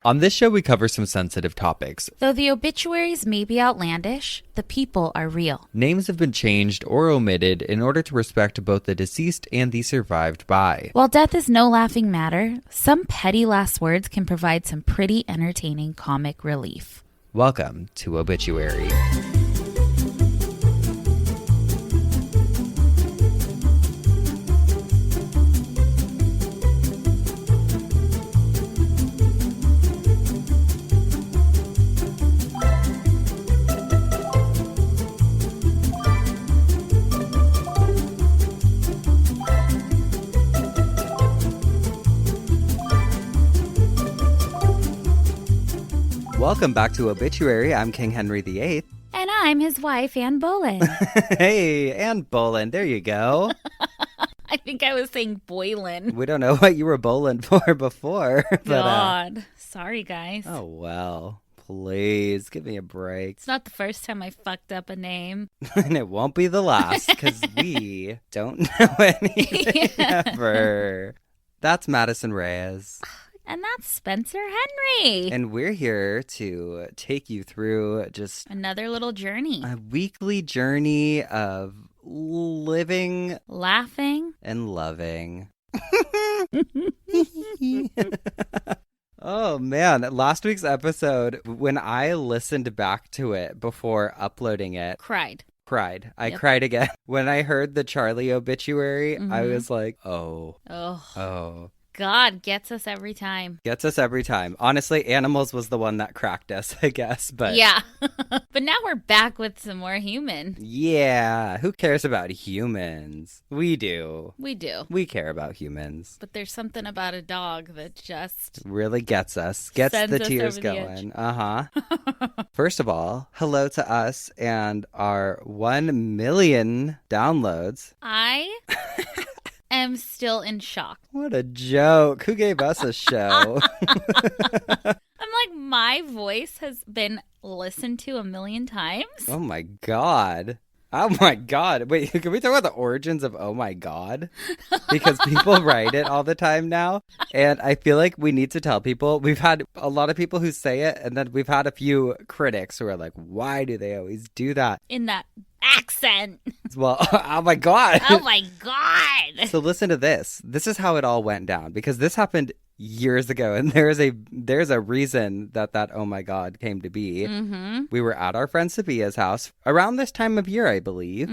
On this show, we cover some sensitive topics. Though the obituaries may be outlandish, the people are real. Names have been changed or omitted in order to respect both the deceased and the survived by. While death is no laughing matter, some petty last words can provide some pretty entertaining comic relief. Welcome to Obituary. Welcome back to Obituary. I'm King Henry VIII. And I'm his wife, Anne Boleyn. Hey, Anne Boleyn, there you go. I think I was saying Boylan. We don't know what you were bowling for before. But, God. Sorry, guys. Oh, well. Please, give me a break. It's not the first time I fucked up a name. And it won't be the last, because we don't know anything ever. That's Madison Reyes. And that's Spencer Henry. And we're here to take you through just another little journey. A weekly journey of living, laughing, and loving. Oh, man. Last week's episode, when I listened back to it before uploading it. Cried. I cried again. When I heard the Charlie obituary, I was like, oh. God gets us every time. Honestly, Animals was the one that cracked us, I guess. But yeah. But now we're back with some more human. Yeah. Who cares about humans? We do. We care about humans. But there's something about a dog that just really gets us. Gets the tears going. First of all, hello to us and our 1 million downloads. I am still in shock. What a joke. Who gave us a show? I'm like, my voice has been listened to 1 million times. Oh my God. Wait, can we talk about the origins of oh my God? Because people write it all the time now. And I feel like we need to tell people. We've had a lot of people who say it, and then we've had a few critics who are like, why do they always do that? In that accent. Well, oh my God. Oh my God. So listen to this. This is how it all went down, because this happened years ago, and there's a reason that oh my God came to be. Mm-hmm. We were at our friend Sabia's house around this time of year, I believe,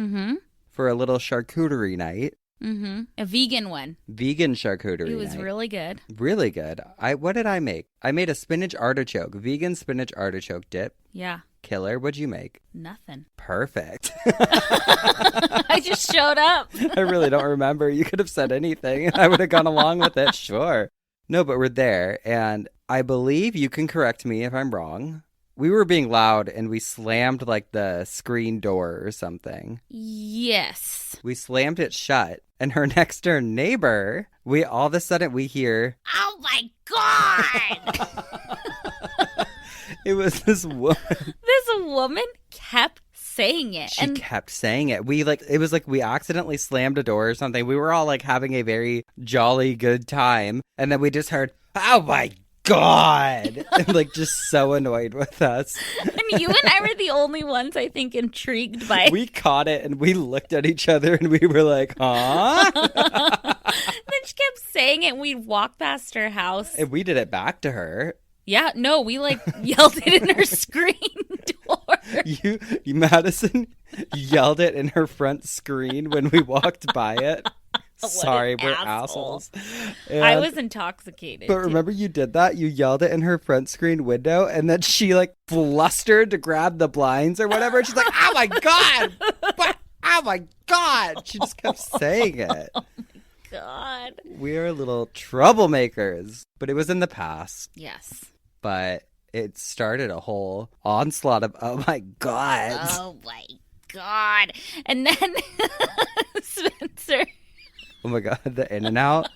for a little charcuterie night. Mm-hmm. A vegan one. Vegan charcuterie It was night. really good. Really good. What did I make? I made a spinach artichoke, vegan spinach artichoke dip. Yeah. Killer. What'd you make? Nothing. Perfect. I just showed up. I really don't remember. You could have said anything and I would have gone along with it. Sure. No, but we're there. And I believe, you can correct me if I'm wrong, we were being loud and we slammed like the screen door or something. Yes. We slammed it shut. And her next door neighbor, all of a sudden we hear, oh my God. It was this woman. This woman kept saying it. She kept saying it. It was like we accidentally slammed a door or something. We were all like having a very jolly good time. And then we just heard, oh my God. And like just so annoyed with us. And you and I were the only ones, I think, intrigued by it. We caught it and we looked at each other and we were like, huh? Then she kept saying it and we'd walk past her house. And we did it back to her. Yeah, no, we like yelled it in her screen door. You Madison yelled it in her front screen when we walked by it. Sorry, we're assholes. I was intoxicated. But remember, you did that? You yelled it in her front screen window, and then she like flustered to grab the blinds or whatever. And she's like, oh my God! Oh my God! She just kept saying it. Oh my God. We are little troublemakers. But it was in the past. Yes. But it started a whole onslaught of, oh my God. Oh my God. And then Spencer. Oh my God, the in and out?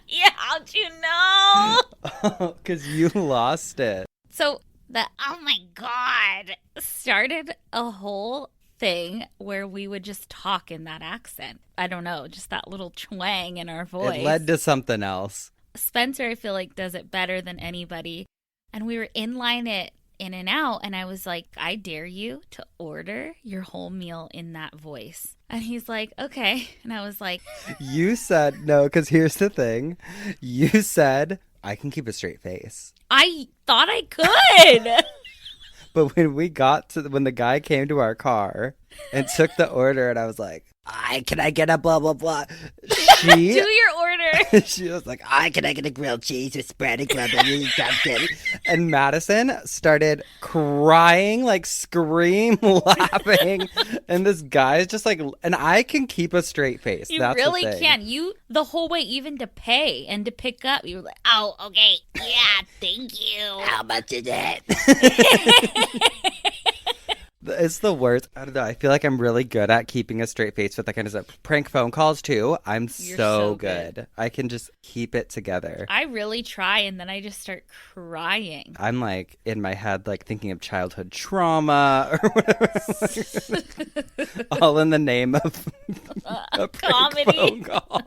Yeah, how'd you know? Because you lost it. So the oh my God started a whole thing where we would just talk in that accent. I don't know, just that little twang in our voice. It led to something else. Spencer, I feel like, does it better than anybody. And we were in line at In-N-Out, and I was like, I dare you to order your whole meal in that voice. And he's like, okay. And I was like, You said, no, because here's the thing. You said, I can keep a straight face. I thought I could. But when when the guy came to our car and took the order, and I was like, can I get a blah, blah, blah? Do your order. She was like, can I get a grilled cheese with spread and grilled onions? And Madison started crying, like scream, laughing. And this guy's just like, and I can keep a straight face. You That's really the thing. can. The whole way, even to pay and to pick up, you were like, oh, okay. Yeah, thank you. How much is it? It's the worst. I don't know. I feel like I'm really good at keeping a straight face with that kind of stuff. Prank phone calls, too. You're so good. I can just keep it together. I really try, and then I just start crying. I'm like, in my head, like thinking of childhood trauma or whatever. All in the name of a prank comedy. phone call.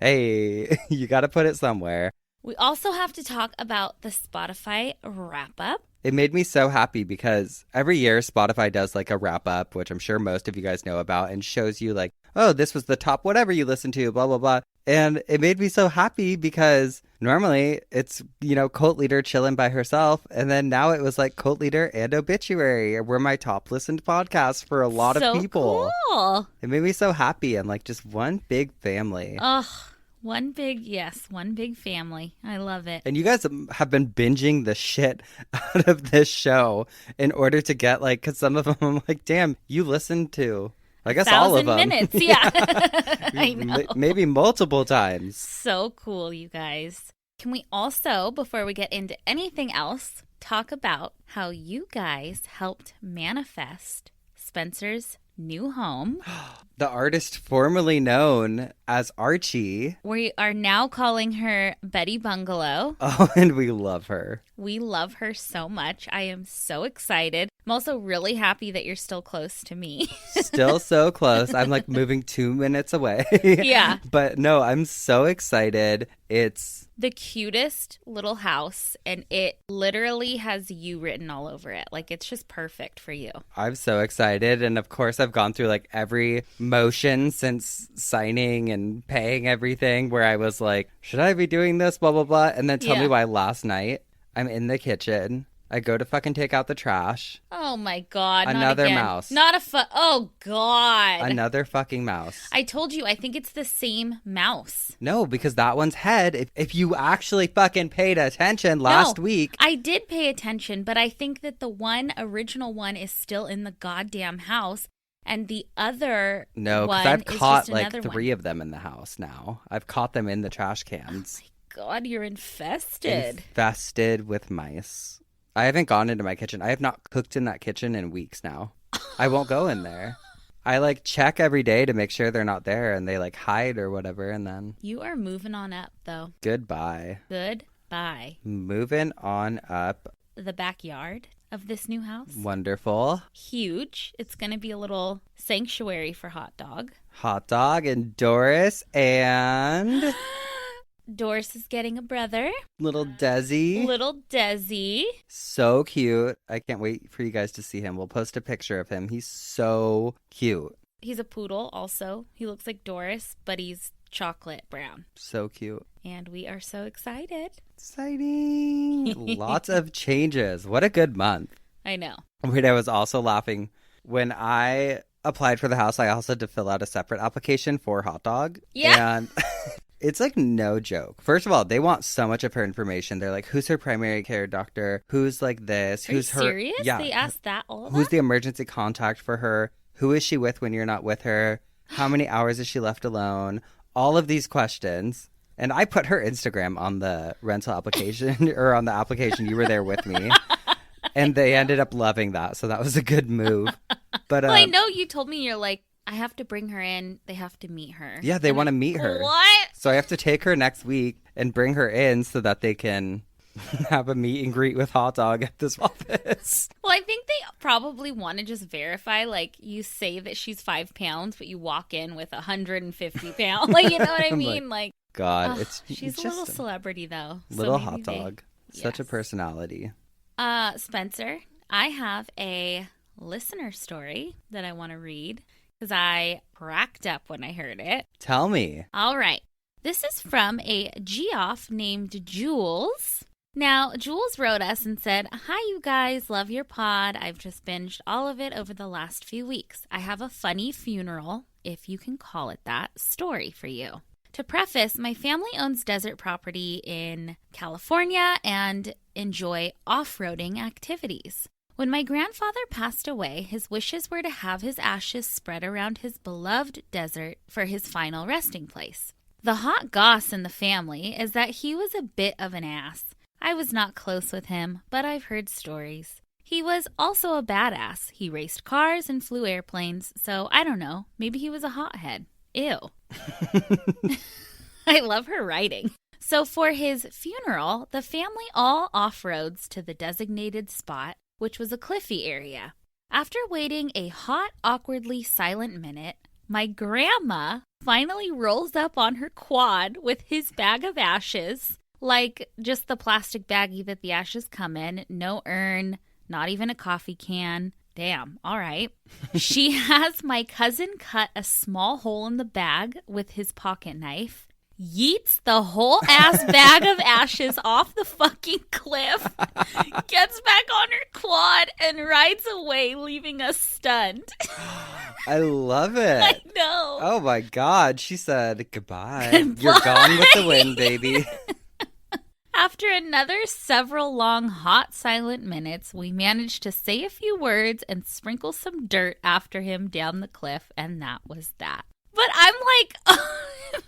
Hey, you got to put it somewhere. We also have to talk about the Spotify wrap-up. It made me so happy because every year Spotify does like a wrap up, which I'm sure most of you guys know about, and shows you like, oh, this was the top whatever you listen to, blah, blah, blah. And it made me so happy because normally it's, Cult Leader chilling by herself. And then now it was like Cult Leader and Obituary were my top listened podcasts for a lot of people. Cool. It made me so happy and like just one big family. Ugh. One big family. I love it. And you guys have been binging the shit out of this show in order to get like, because some of them I'm like, damn, you listened to, I guess, all of them. 1,000 minutes, yeah. I know. Maybe multiple times. So cool, you guys. Can we also, before we get into anything else, talk about how you guys helped manifest Spencer's new home? The artist formerly known as Archie. We are now calling her Betty Bungalow. Oh, and we love her. We love her so much. I am so excited. I'm also really happy that you're still close to me. Still so close. I'm like moving 2 minutes away. Yeah. But no, I'm so excited. It's the cutest little house, and it literally has you written all over it. Like, it's just perfect for you. I'm so excited. And of course, I've gone through like every motion since signing and paying everything where I was like, should I be doing this? Blah, blah, blah. And then tell me why last night I'm in the kitchen. I go to fucking take out the trash. Oh my God. Another not again. Mouse. Oh God. Another fucking mouse. I told you, I think it's the same mouse. No, because that one's head. If you actually fucking paid attention last week. I did pay attention, but I think that the original one is still in the goddamn house. And the other No, because one I've is caught just like another 3 one. of them in the house now. I've caught them in the trash cans. Oh my God, you're infested. Infested with mice. I haven't gone into my kitchen. I have not cooked in that kitchen in weeks now. I won't go in there. I like check every day to make sure they're not there and they like hide or whatever, and then You are moving on up, though. goodbye. Goodbye. Moving on up. The backyard of this new house. Wonderful. Huge. It's going to be a little sanctuary for Hot Dog. Hot Dog and Doris and Doris is getting a brother. little Desi. Little Desi. So cute. I can't wait for you guys to see him. We'll post a picture of him. He's so cute. He's a poodle also. He looks like Doris, but he's chocolate brown. So cute. And we are so excited. Exciting. Lots of changes. What a good month. I know. Wait, I was also laughing. When I applied for the house, I also had to fill out a separate application for Hot Dog. Yeah. And it's like no joke. First of all, they want so much of her information. They're like, who's her primary care doctor? Who's like this? Are Who's you her? serious? Yeah. They asked that all of Who's that? the emergency contact for her? Who is she with when you're not with her? How many hours is she left alone? All of these questions. And I put her Instagram on the rental application or on the application. You were there with me. And they ended up loving that. So that was a good move. But Well, I know you told me you're like, I have to bring her in. They have to meet her. yeah, they want to meet her. What? So I have to take her next week and bring her in so that they can have a meet and greet with Hot Dog at this office. Well, I think they probably want to just verify, like, you say that she's 5 pounds, but you walk in with 150 pounds. Like, you know what I I'm mean? Like, God, ugh, it's she's just a little celebrity, though. So little maybe Hot Dog. Such a Yes. personality. Spencer, I have a listener story that I want to read because I cracked up when I heard it. Tell me. All right. This is from a Geoff named Jules. Now, Jules wrote us and said, "Hi, you guys. Love your pod. I've just binged all of it over the last few weeks. I have a funny funeral, if you can call it that, story for you. To preface, my family owns desert property in California and enjoy off-roading activities. When my grandfather passed away, his wishes were to have his ashes spread around his beloved desert for his final resting place. The hot goss in the family is that he was a bit of an ass. I was not close with him, but I've heard stories. He was also a badass. He raced cars and flew airplanes, so I don't know, maybe he was a hothead. Ew." I love her writing. So for his funeral, the family all off-roads to the designated spot, which was a cliffy area. After waiting a hot, awkwardly silent minute, my grandma finally rolls up on her quad with his bag of ashes, like just the plastic baggie that the ashes come in, no urn, not even a coffee can. Damn, all right. She has my cousin cut a small hole in the bag with his pocket knife, yeets the whole ass bag of ashes off the fucking cliff, gets back on her quad, and rides away, leaving us stunned. I love it. I know. Oh my God. She said, goodbye. You're gone with the wind, baby. After another several long, hot, silent minutes, we managed to say a few words and sprinkle some dirt after him down the cliff, and that was that. But I'm like,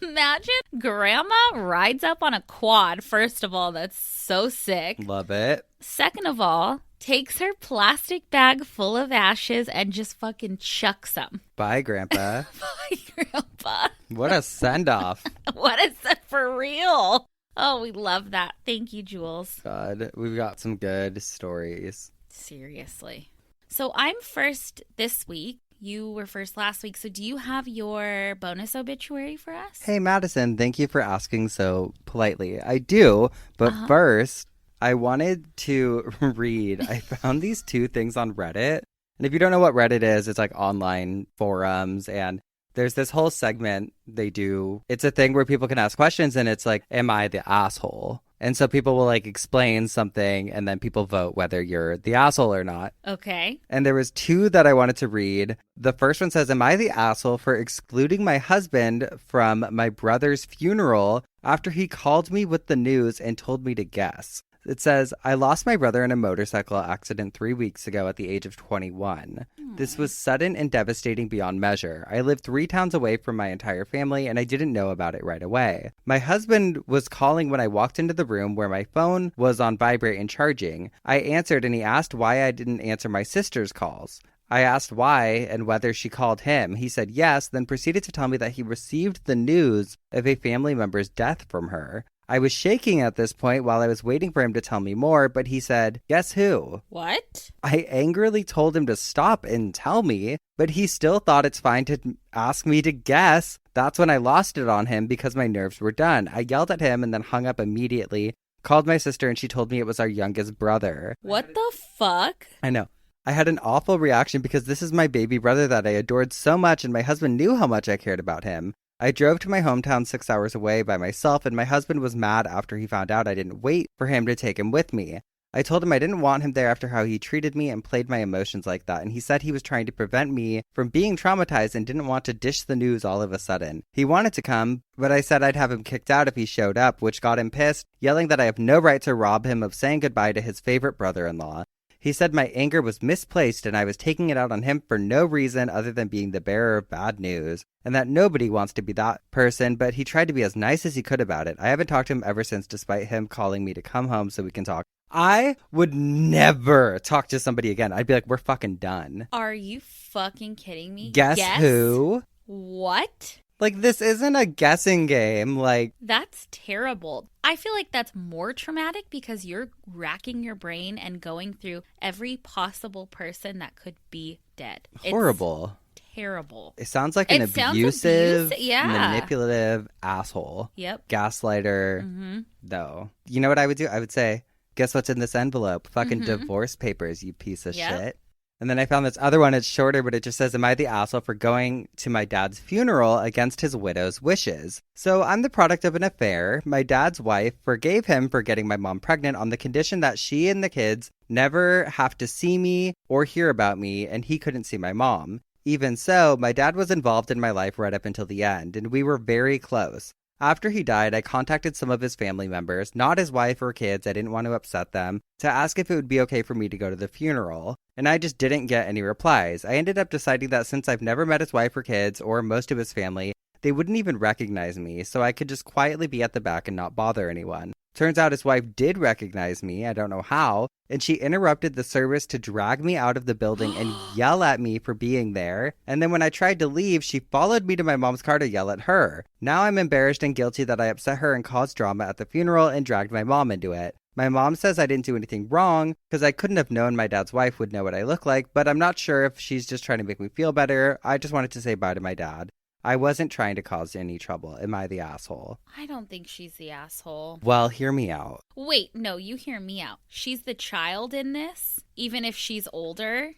imagine grandma rides up on a quad. First of all, that's so sick. Love it. Second of all, takes her plastic bag full of ashes and just fucking chucks them. Bye, Grandpa. Bye, Grandpa. What a send-off. What is that for real? Oh, we love that. Thank you, Jules. God, we've got some good stories. Seriously. So I'm first this week. You were first last week. So do you have your bonus obituary for us? Hey, Madison, thank you for asking so politely. I do, but first, I wanted to read. I found these two things on Reddit. And if you don't know what Reddit is, it's like online forums, and there's this whole segment they do. It's a thing where people can ask questions, and it's like, am I the asshole? And so people will like explain something, and then people vote whether you're the asshole or not. Okay. And there was two that I wanted to read. The first one says, am I the asshole for excluding my husband from my brother's funeral after he called me with the news and told me to guess? It says, I lost my brother in a motorcycle accident 3 weeks ago at the age of 21. This was sudden and devastating beyond measure. I lived 3 towns away from my entire family, and I didn't know about it right away. My husband was calling when I walked into the room where my phone was on vibrate and charging. I answered, and he asked why I didn't answer my sister's calls. I asked why and whether she called him. He said yes, then proceeded to tell me that he received the news of a family member's death from her. I was shaking at this point while I was waiting for him to tell me more, but he said, guess who? What? I angrily told him to stop and tell me, but he still thought it's fine to ask me to guess. That's when I lost it on him because my nerves were done. I yelled at him and then hung up immediately, called my sister, and she told me it was our youngest brother. What the fuck? I know. I had an awful reaction because this is my baby brother that I adored so much, and my husband knew how much I cared about him. I drove to my hometown 6 hours away by myself, and my husband was mad after he found out I didn't wait for him to take him with me. I told him I didn't want him there after how he treated me and played my emotions like that, and he said he was trying to prevent me from being traumatized and didn't want to dish the news all of a sudden. He wanted to come, but I said I'd have him kicked out if he showed up, which got him pissed, yelling that I have no right to rob him of saying goodbye to his favorite brother-in-law. He said my anger was misplaced and I was taking it out on him for no reason other than being the bearer of bad news, and that nobody wants to be that person, but he tried to be as nice as he could about it. I haven't talked to him ever since, despite him calling me to come home so we can talk. I would never talk to somebody again. I'd be like, we're fucking done. Are you fucking kidding me? Guess who? What? Like, this isn't a guessing game. Like, that's terrible. I feel like that's more traumatic because you're racking your brain and going through every possible person that could be dead. Horrible. It's terrible. It sounds like an abusive, manipulative asshole. Yep. Gaslighter. Though. You know what I would do? I would say, guess what's in this envelope? Fucking divorce papers, you piece of Yep. shit. And then I found this other one. It's shorter, but it just says, am I the asshole for going to my dad's funeral against his widow's wishes? So I'm the product of an affair. My dad's wife forgave him for getting my mom pregnant on the condition that she and the kids never have to see me or hear about me, and he couldn't see my mom. Even so, my dad was involved in my life right up until the end, and we were very close. After he died, I contacted some of his family members, not his wife or kids, I didn't want to upset them, to ask if it would be okay for me to go to the funeral. And I just didn't get any replies. I ended up deciding that since I've never met his wife or kids, or most of his family, they wouldn't even recognize me, so I could just quietly be at the back and not bother anyone. Turns out his wife did recognize me, I don't know how, and she interrupted the service to drag me out of the building and yell at me for being there. And then when I tried to leave, she followed me to my mom's car to yell at her. Now I'm embarrassed and guilty that I upset her and caused drama at the funeral and dragged my mom into it. My mom says I didn't do anything wrong because I couldn't have known my dad's wife would know what I look like, but I'm not sure if she's just trying to make me feel better. I just wanted to say bye to my dad. I wasn't trying to cause any trouble. Am I the asshole? I don't think she's the asshole. Well, hear me out. Wait, no, you hear me out. She's the child in this. Even if she's older,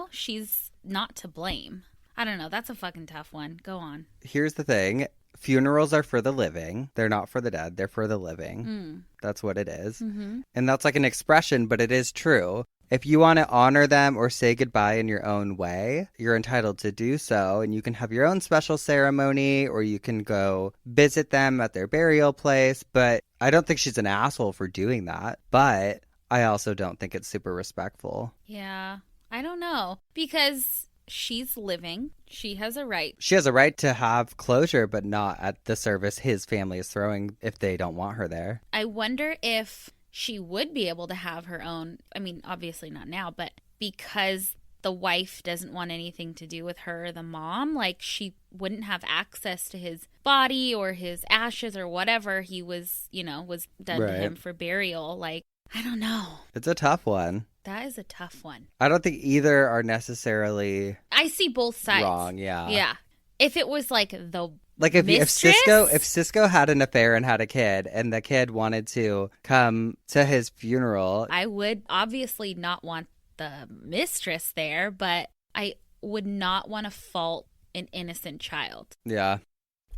she's not to blame. I don't know. That's a fucking tough one. Go on. Here's the thing. Funerals are for the living. They're not for the dead. They're for the living. That's what it is. And that's like an expression, but it is true. If you want to honor them or say goodbye in your own way, you're entitled to do so. And you can have your own special ceremony, or you can go visit them at their burial place. But I don't think she's an asshole for doing that. But I also don't think it's super respectful. Yeah, I don't know. Because she's living. She has a right. She has a right to have closure, but not at the service his family is throwing if they don't want her there. I wonder if she would be able to have her own, I mean, obviously not now, but because the wife doesn't want anything to do with her, the mom, like she wouldn't have access to his body or his ashes or whatever he was, was done to him for burial. Like, I don't know. It's a tough one. That is a tough one. I don't think either are necessarily I see both sides. Wrong, yeah. Yeah. If it was like the Like if Cisco had an affair and had a kid, and the kid wanted to come to his funeral, I would obviously not want the mistress there, but I would not want to fault an innocent child. Yeah.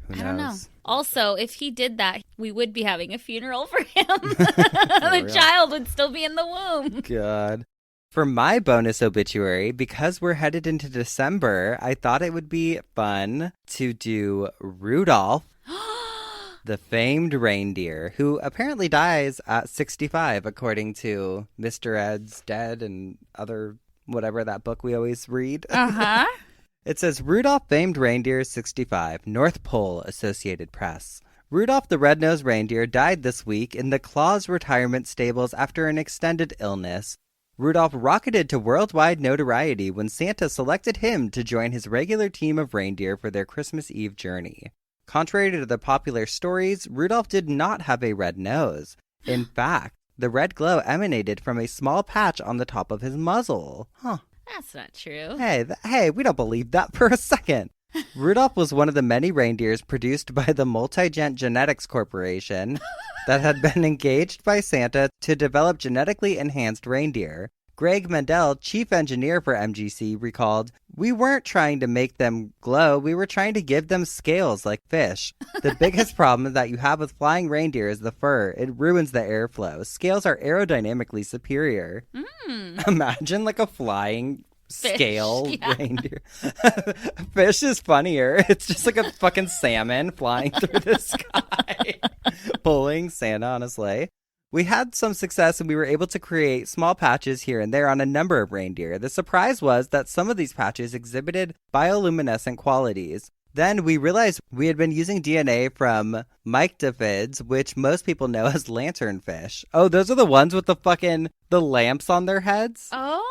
Who knows? I don't know. Also, if he did that, we would be having a funeral for him. The child would still be in the womb. God. For my bonus obituary, because we're headed into December, I thought it would be fun to do Rudolph, the famed reindeer, who apparently dies at 65, according to Mr. Ed's Dead and other whatever that book we always read. Uh-huh. It says, Rudolph famed reindeer 65, North Pole Associated Press. Rudolph the red-nosed reindeer died this week in the Claus retirement stables after an extended illness. Rudolph rocketed to worldwide notoriety when Santa selected him to join his regular team of reindeer for their Christmas Eve journey. Contrary to the popular stories, Rudolph did not have a red nose. In fact, the red glow emanated from a small patch on the top of his muzzle. Huh. That's not true. Hey, we don't believe that for a second. Rudolph was one of the many reindeers produced by the Multigent Genetics Corporation that had been engaged by Santa to develop genetically enhanced reindeer. Greg Mendel, chief engineer for MGC, recalled, "We weren't trying to make them glow, we were trying to give them scales like fish. The biggest problem that you have with flying reindeer is the fur. It ruins the airflow. Scales are aerodynamically superior." Imagine like a flying scale reindeer. Fish is funnier. It's just like a fucking salmon flying through the sky, pulling Santa on a sleigh. We had some success and we were able to create small patches here and there on a number of reindeer. The surprise was that some of these patches exhibited bioluminescent qualities. Then we realized we had been using DNA from myctophids, which most people know as lanternfish. Oh, those are the ones with the lamps on their heads? Oh.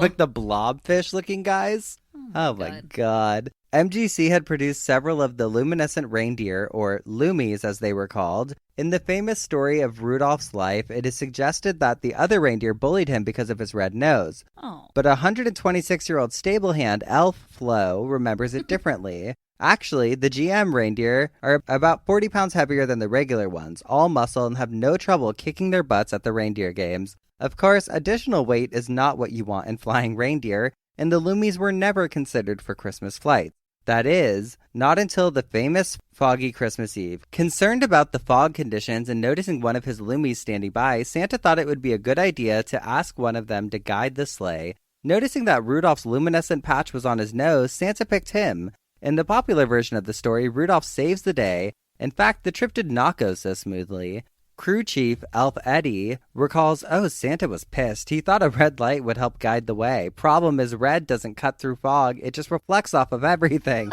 Like the blobfish looking guys? Oh my god. MGC had produced several of the luminescent reindeer, or Loomies as they were called. In the famous story of Rudolph's life, it is suggested that the other reindeer bullied him because of his red nose. Oh. But a 126-year-old stable hand, Elf Flo, remembers it differently. Actually, the GM reindeer are about 40 pounds heavier than the regular ones, all muscle and have no trouble kicking their butts at the reindeer games. Of course, additional weight is not what you want in flying reindeer, and the Loomies were never considered for Christmas flights. That is, not until the famous foggy Christmas Eve. Concerned about the fog conditions and noticing one of his Loomies standing by, Santa thought it would be a good idea to ask one of them to guide the sleigh. Noticing that Rudolph's luminescent patch was on his nose, Santa picked him. In the popular version of the story, Rudolph saves the day. In fact, the trip did not go so smoothly. Crew Chief Elf Eddie recalls, Santa was pissed. He thought a red light would help guide the way. Problem is, red doesn't cut through fog. It just reflects off of everything.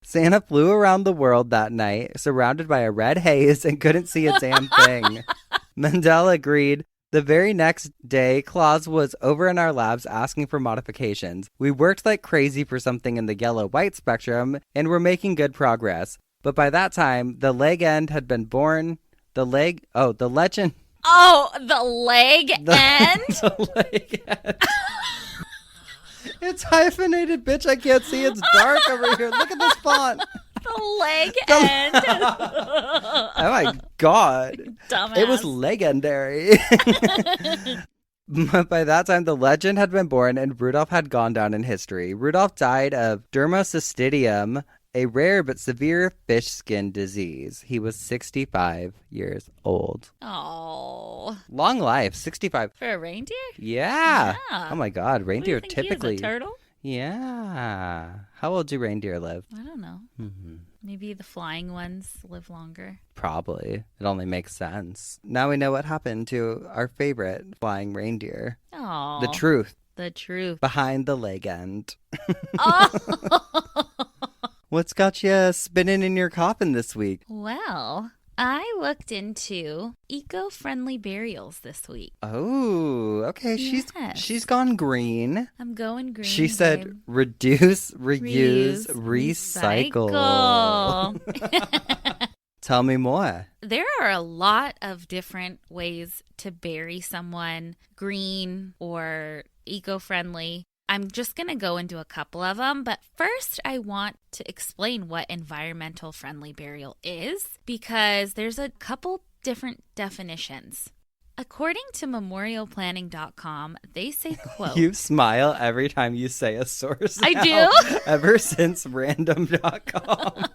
Santa flew around the world that night, surrounded by a red haze, and couldn't see a damn thing. Mendel agreed. The very next day, Claus was over in our labs asking for modifications. We worked like crazy for something in the yellow-white spectrum, and were making good progress. But by that time, the leg end had been born. The legend. Oh, the leg end? The leg end. It's hyphenated, bitch. I can't see. It's dark over here. Look at this font. The leg end. Oh my God. Dumbass. It was leg-endary. But by that time, the legend had been born and Rudolph had gone down in history. Rudolph died of dermocystidium, a rare but severe fish skin disease. He was 65 years old. Oh. Long life, 65. For a reindeer? Yeah. Yeah. Oh my God, reindeer What do you think typically. He is, a turtle? Yeah. How old do reindeer live? I don't know. Mm-hmm. Maybe the flying ones live longer. Probably. It only makes sense. Now we know what happened to our favorite flying reindeer. Oh. The truth The truth. behind the leg end. Oh. What's got you spinning in your coffin this week? Well, I looked into eco-friendly burials this week. Oh, okay. Yes. She's gone green. I'm going green. She said babe. reduce, reuse, recycle. Tell me more. There are a lot of different ways to bury someone, green or eco-friendly. I'm just going to go into a couple of them, but first I want to explain what environmental friendly burial is, because there's a couple different definitions. According to memorialplanning.com, they say, quote, You smile every time you say a source. I now, do? Ever since random.com.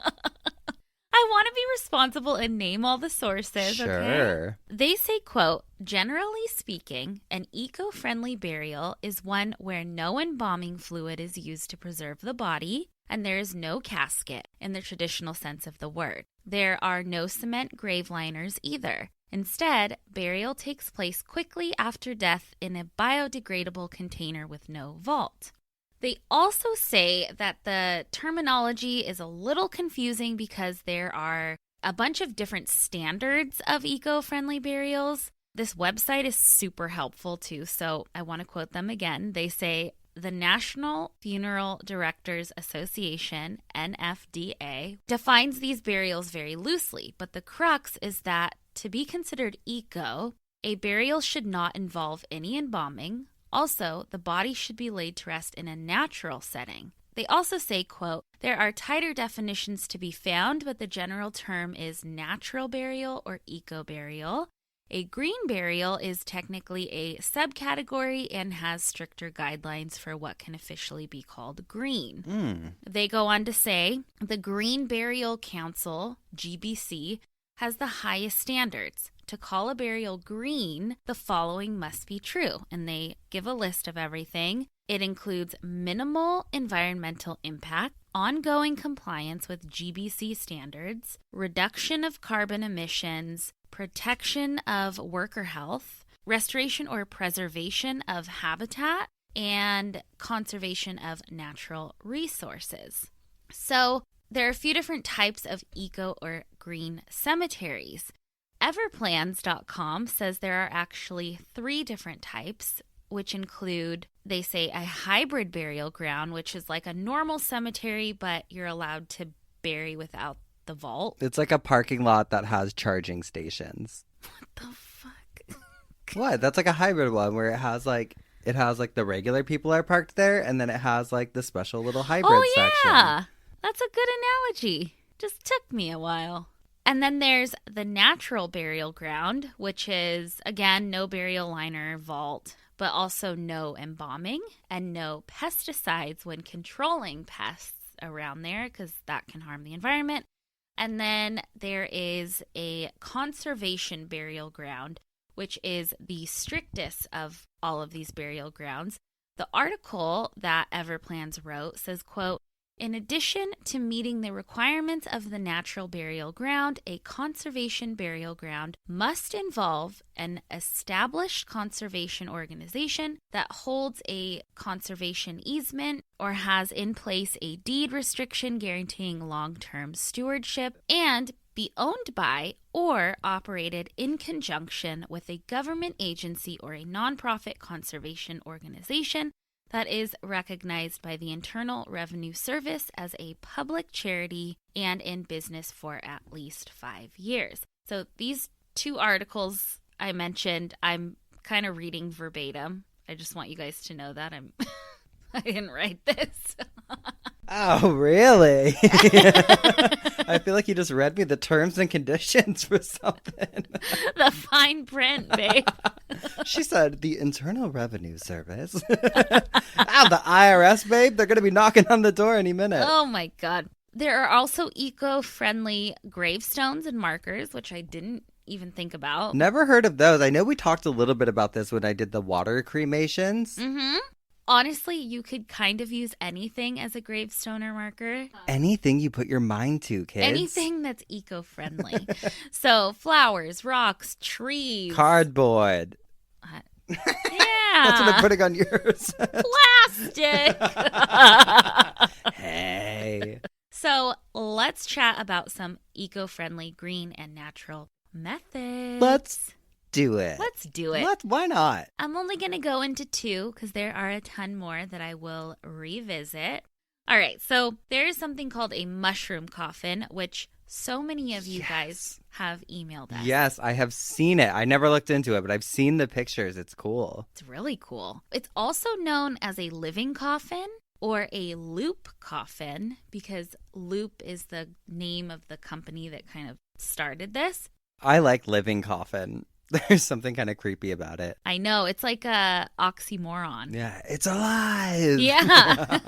I want to be responsible and name all the sources, Sure. okay? They say, quote, generally speaking, an eco-friendly burial is one where no embalming fluid is used to preserve the body, and there is no casket in the traditional sense of the word. There are no cement grave liners either. Instead, burial takes place quickly after death in a biodegradable container with no vault. They also say that the terminology is a little confusing because there are a bunch of different standards of eco-friendly burials. This website is super helpful too, so I want to quote them again. They say, the National Funeral Directors Association, NFDA, defines these burials very loosely, but the crux is that to be considered eco, a burial should not involve any embalming. Also, the body should be laid to rest in a natural setting. They also say, quote, there are tighter definitions to be found, but the general term is natural burial or eco-burial. A green burial is technically a subcategory and has stricter guidelines for what can officially be called green. They go on to say, the Green Burial Council, GBC, has the highest standards. To call a burial green, the following must be true. And they give a list of everything. It includes minimal environmental impact, ongoing compliance with GBC standards, reduction of carbon emissions, protection of worker health, restoration or preservation of habitat, and conservation of natural resources. So there are a few different types of eco or green cemeteries. Everplans.com says there are actually 3 different types, which include, they say, a hybrid burial ground, which is like a normal cemetery, but you're allowed to bury without the vault. It's like a parking lot that has charging stations. What the fuck? What? That's like a hybrid one where it has like It has like the regular people are parked there, and then it has like the special little hybrid section. Yeah. That's a good analogy. Just took me a while. And then there's the natural burial ground, which is, again, no burial liner vault, but also no embalming and no pesticides when controlling pests around there, because that can harm the environment. And then there is a conservation burial ground, which is the strictest of all of these burial grounds. The article that Everplans wrote says, quote, in addition to meeting the requirements of the natural burial ground, a conservation burial ground must involve an established conservation organization that holds a conservation easement or has in place a deed restriction guaranteeing long-term stewardship and be owned by or operated in conjunction with a government agency or a nonprofit conservation organization that is recognized by the Internal Revenue Service as a public charity and in business for at least 5 years. So these two articles I mentioned, I'm kind of reading verbatim. I just want you guys to know that I didn't write this. Oh, really? I feel like you just read me the terms and conditions for something. The fine print, babe. She said the Internal Revenue Service. The IRS, babe. They're going to be knocking on the door any minute. Oh, my God. There are also eco-friendly gravestones and markers, which I didn't even think about. Never heard of those. I know we talked a little bit about this when I did the water cremations. Mm-hmm. Honestly, you could kind of use anything as a gravestone or marker. Anything you put your mind to, kids. Anything that's eco-friendly. So flowers, rocks, trees. Cardboard. Yeah. That's what I'm putting on yours. Plastic. Hey. So let's chat about some eco-friendly green and natural methods. Let's do it. Let's do it. Why not? I'm only going to go into 2 because there are a ton more that I will revisit. All right, so there is something called a mushroom coffin, which so many of you guys have emailed us. Yes, I have seen it. I never looked into it, but I've seen the pictures. It's cool. It's really cool. It's also known as a living coffin or a loop coffin because Loop is the name of the company that kind of started this. I like living coffin. There's something kind of creepy about it. I know. It's like a oxymoron. Yeah, it's alive. Yeah.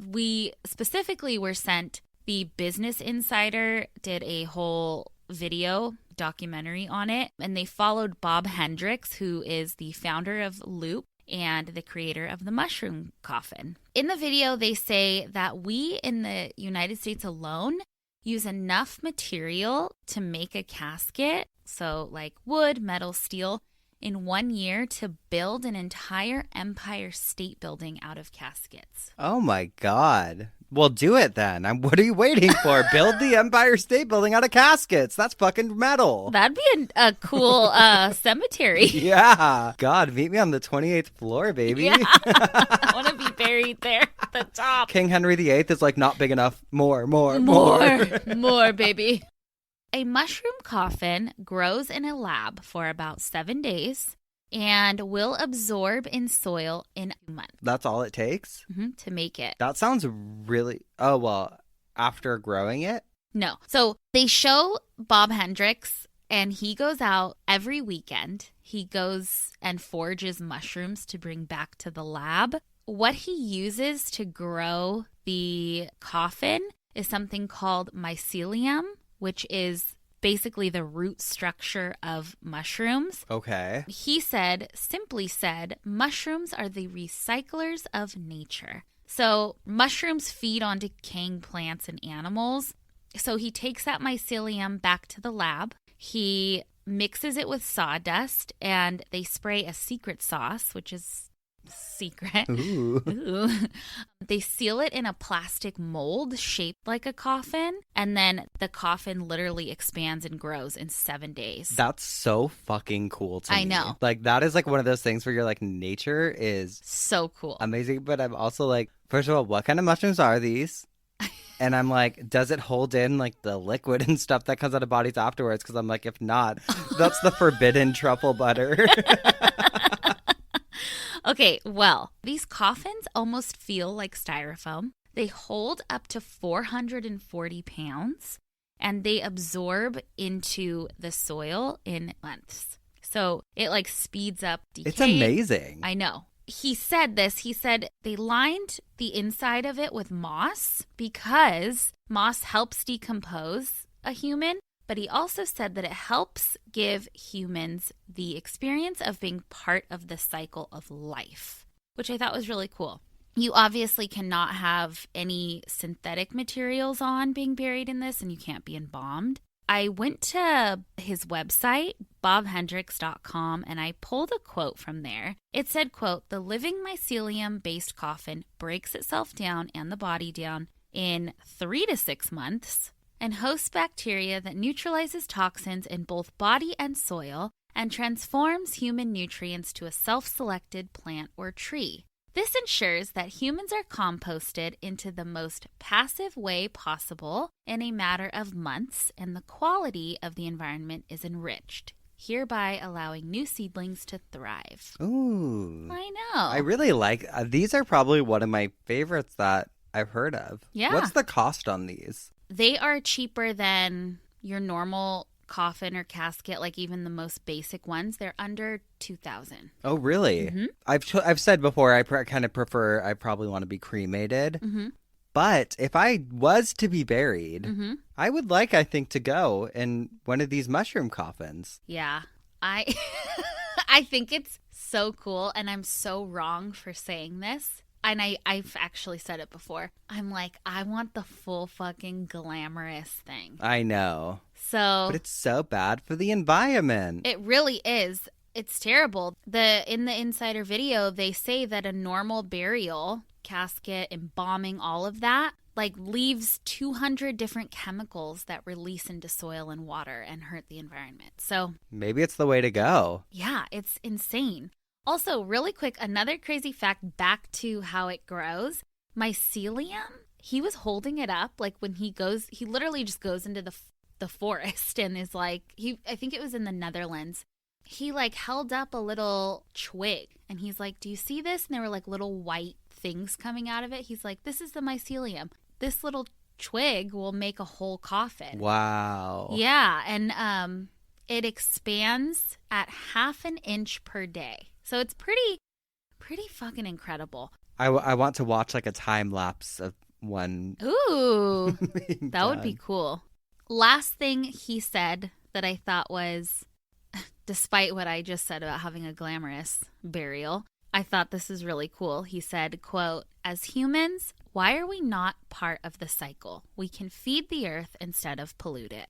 We specifically were sent, the Business Insider did a whole video documentary on it, and they followed Bob Hendricks, who is the founder of Loop and the creator of the mushroom coffin. In the video, they say that we in the United States alone use enough material to make a casket, so like wood, metal, steel, in 1 year to build an entire Empire State Building out of caskets. Oh my God. Well, do it then. What are you waiting for? Build the Empire State Building out of caskets. That's fucking metal. That'd be a cool cemetery. Yeah. God, meet me on the 28th floor, baby. Yeah. I want to be buried there at the top. King Henry VIII is like not big enough. More, baby. A mushroom coffin grows in a lab for about 7 days and will absorb in soil in a month. That's all it takes? To make it. That sounds really... Oh, well, after growing it? No. So they show Bob Hendricks, and he goes out every weekend. He goes and forages mushrooms to bring back to the lab. What he uses to grow the coffin is something called mycelium, which is basically the root structure of mushrooms. Okay. He simply said, mushrooms are the recyclers of nature. So mushrooms feed on decaying plants and animals. So he takes that mycelium back to the lab. He mixes it with sawdust, and they spray a secret sauce, which is secret. Ooh. They seal it in a plastic mold shaped like a coffin, and then the coffin literally expands and grows in 7 days. That's so fucking cool to me. I know. Like, that is like one of those things where you're like, nature is so cool. Amazing, but I'm also like, first of all, what kind of mushrooms are these? And I'm like, does it hold in like the liquid and stuff that comes out of bodies afterwards? Because I'm like, if not, that's the forbidden truffle butter. Okay, well, these coffins almost feel like styrofoam. They hold up to 440 pounds, and they absorb into the soil in months. So it like speeds up decay. It's amazing. I know. He said this. He said they lined the inside of it with moss because moss helps decompose a human. But he also said that it helps give humans the experience of being part of the cycle of life, which I thought was really cool. You obviously cannot have any synthetic materials on being buried in this, and you can't be embalmed. I went to his website, bobhendricks.com, and I pulled a quote from there. It said, quote, "The living mycelium-based coffin breaks itself down and the body down in 3 to 6 months and hosts bacteria that neutralizes toxins in both body and soil and transforms human nutrients to a self-selected plant or tree. This ensures that humans are composted into the most passive way possible in a matter of months, and the quality of the environment is enriched, hereby allowing new seedlings to thrive." Ooh. I know. I really like these are probably one of my favorites that I've heard of. Yeah. What's the cost on these? They are cheaper than your normal coffin or casket, like even the most basic ones. They're under $2,000. Oh, really? Mm-hmm. I've said before I kind of prefer, I probably want to be cremated. Mm-hmm. But if I was to be buried, Mm-hmm. I would like, I think, to go in one of these mushroom coffins. Yeah. I I think it's so cool, and I'm so wrong for saying this. And I've actually said it before. I'm like, I want the full fucking glamorous thing. I know. So, But it's so bad for the environment. it really is. It's terrible. In the Insider video, they say that a normal burial, casket, embalming, all of that, like leaves 200 different chemicals that release into soil and water and hurt the environment. So, Maybe it's the way to go. yeah, it's insane. Also, really quick, another crazy fact back to how it grows. Mycelium, he was holding it up like when he literally just goes into the forest and is like, I think it was in the Netherlands. He like held up a little twig and he's like, "Do you see this?" And there were like little white things coming out of it. He's like, "This is the mycelium. This little twig will make a whole coffin." Wow. Yeah, and it expands at 1/2 inch per day. So it's pretty fucking incredible. I want to watch like a time lapse of one. Ooh, being that would be done. cool. Last thing he said that I thought was, despite what I just said about having a glamorous burial, I thought this is really cool. He said, quote, "As humans, why are we not part of the cycle? We can feed the earth instead of pollute it."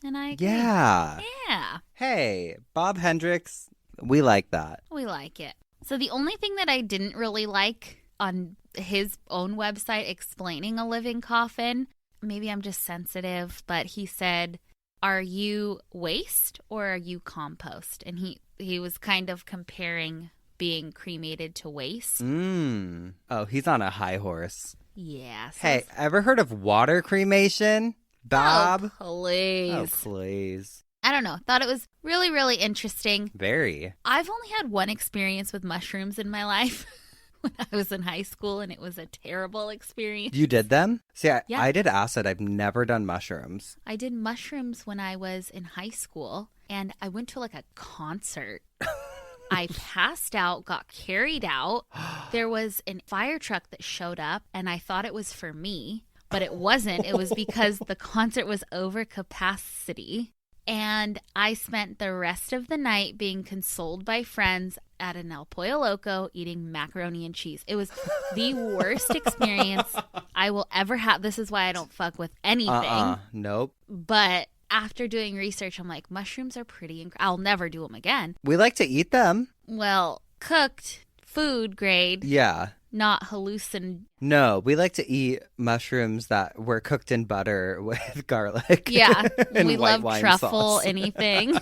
And I agree. Yeah. Yeah. Hey, Bob Hendricks, we like that. We like it. So the only thing that I didn't really like on his own website explaining a living coffin, maybe I'm just sensitive, but he said, "Are you waste or are you compost?" And he was kind of comparing being cremated to waste. Oh, he's on a high horse. Yeah. So Hey, ever heard of water cremation, Bob? Oh, please. Oh, please. I don't know. Thought it was really, really interesting. Very. I've only had one experience with mushrooms in my life when I was in high school, and it was a terrible experience. You did them? See, Yeah. I did acid. I've never done mushrooms. I did mushrooms when I was in high school, and I went to like a concert. I passed out, got carried out. There was a fire truck that showed up, and I thought it was for me, but it wasn't. It was because the concert was over capacity. And I spent the rest of the night being consoled by friends at an El Pollo Loco eating macaroni and cheese. It was the worst experience I will ever have. This is why I don't fuck with anything. Nope. But after doing research, I'm like, mushrooms are pretty I'll never do them again. We like to eat them. Well, cooked, food grade, Yeah. not hallucin. No, we like to eat mushrooms that were cooked in butter with garlic. Yeah, and we white love wine truffle, sauce. anything.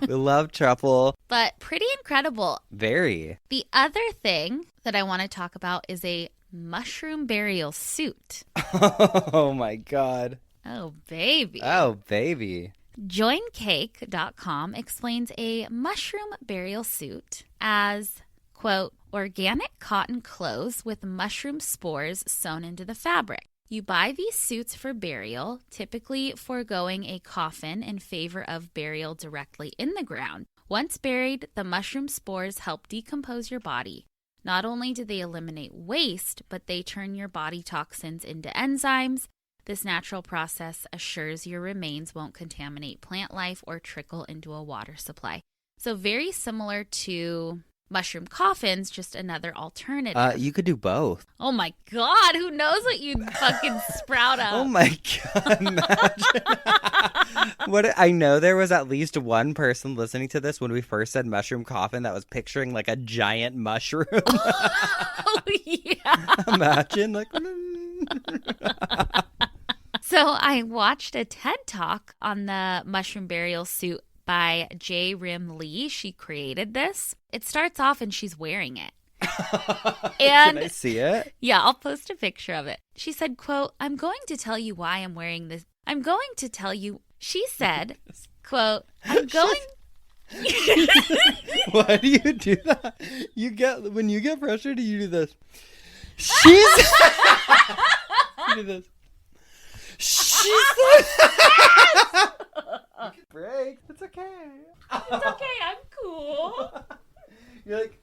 We love truffle. But pretty incredible. Very. The other thing that I want to talk about is a mushroom burial suit. Oh, my God. Oh, baby. Oh, baby. Joincake.com explains a mushroom burial suit as, quote, organic cotton clothes with mushroom spores sewn into the fabric. You buy these suits for burial, typically foregoing a coffin in favor of burial directly in the ground. Once buried, the mushroom spores help decompose your body. Not only do they eliminate waste, but they turn your body toxins into enzymes. This natural process assures your remains won't contaminate plant life or trickle into a water supply. So very similar to mushroom coffins, just another alternative. You could do both. Oh my God, who knows what you'd fucking sprout up? Oh my God, imagine. I know there was at least one person listening to this when we first said mushroom coffin that was picturing like a giant mushroom. Oh yeah. Imagine like. So I watched a TED Talk on the mushroom burial suit by J. Rim Lee. She created this. It starts off and she's wearing it. Can I see it? Yeah, I'll post a picture of it. She said, quote, "I'm going to tell you why I'm wearing this. I'm going to tell you," she said, quote, "I'm going." Why do you do that? When you get frustrated, you do this. You do this. She said. Break. It's okay. It's okay. I'm cool. You're like,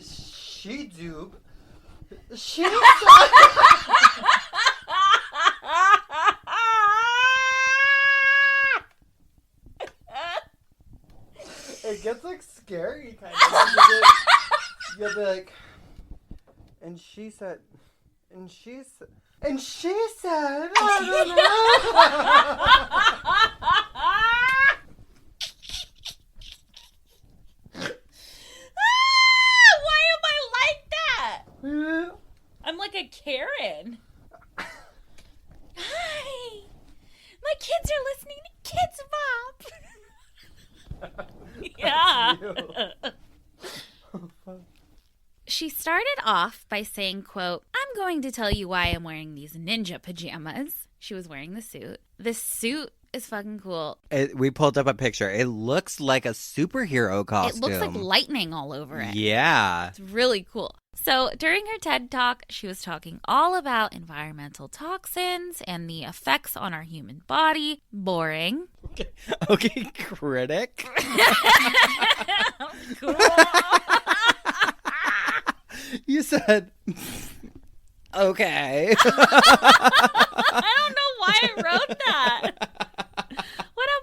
she do. She. It gets like scary kind of. You'll be like, and she said, I don't know. Why am I like that? I'm like a Karen. Hi. My kids are listening to Kids Bop. Yeah. She started off by saying, quote, "I'm going to tell you why I'm wearing these ninja pajamas." She was wearing the suit. This suit is fucking cool. We pulled up a picture. It looks like a superhero costume. It looks like lightning all over it. Yeah. It's really cool. So during her TED Talk, she was talking all about environmental toxins and the effects on our human body. Boring. Okay, critic. Cool. You said, okay. I don't know why I wrote that. What a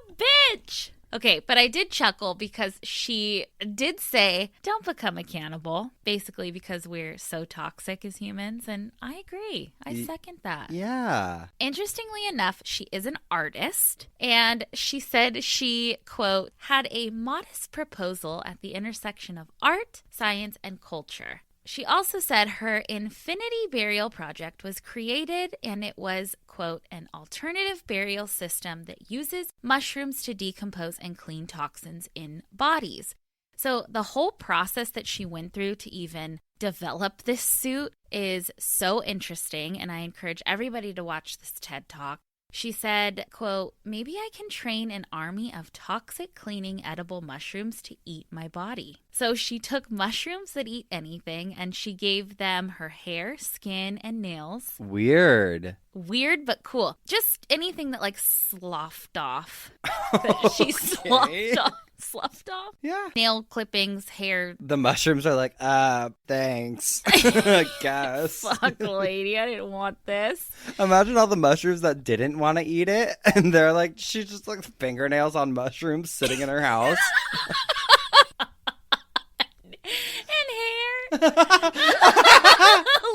bitch. Okay, but I did chuckle because she did say, don't become a cannibal, basically because we're so toxic as humans, and I agree. I second that. Yeah. Interestingly enough, she is an artist, and she said she, quote, had a modest proposal at the intersection of art, science, and culture. She also said her Infinity Burial Project was created, and it was, quote, an alternative burial system that uses mushrooms to decompose and clean toxins in bodies. So the whole process that she went through to even develop this suit is so interesting, and I encourage everybody to watch this TED Talk. She said, quote, "Maybe I can train an army of toxic cleaning edible mushrooms to eat my body." So she took mushrooms that eat anything and she gave them her hair, skin, and nails. Weird. Weird, but cool. Just anything that like sloughed off. That she sloughed off? Yeah. Nail clippings, hair. The mushrooms are like, thanks. I guess. Fuck, lady, I didn't want this. Imagine all the mushrooms that didn't want to eat it. And they're like, she's just like fingernails on mushrooms sitting in her house. And hair.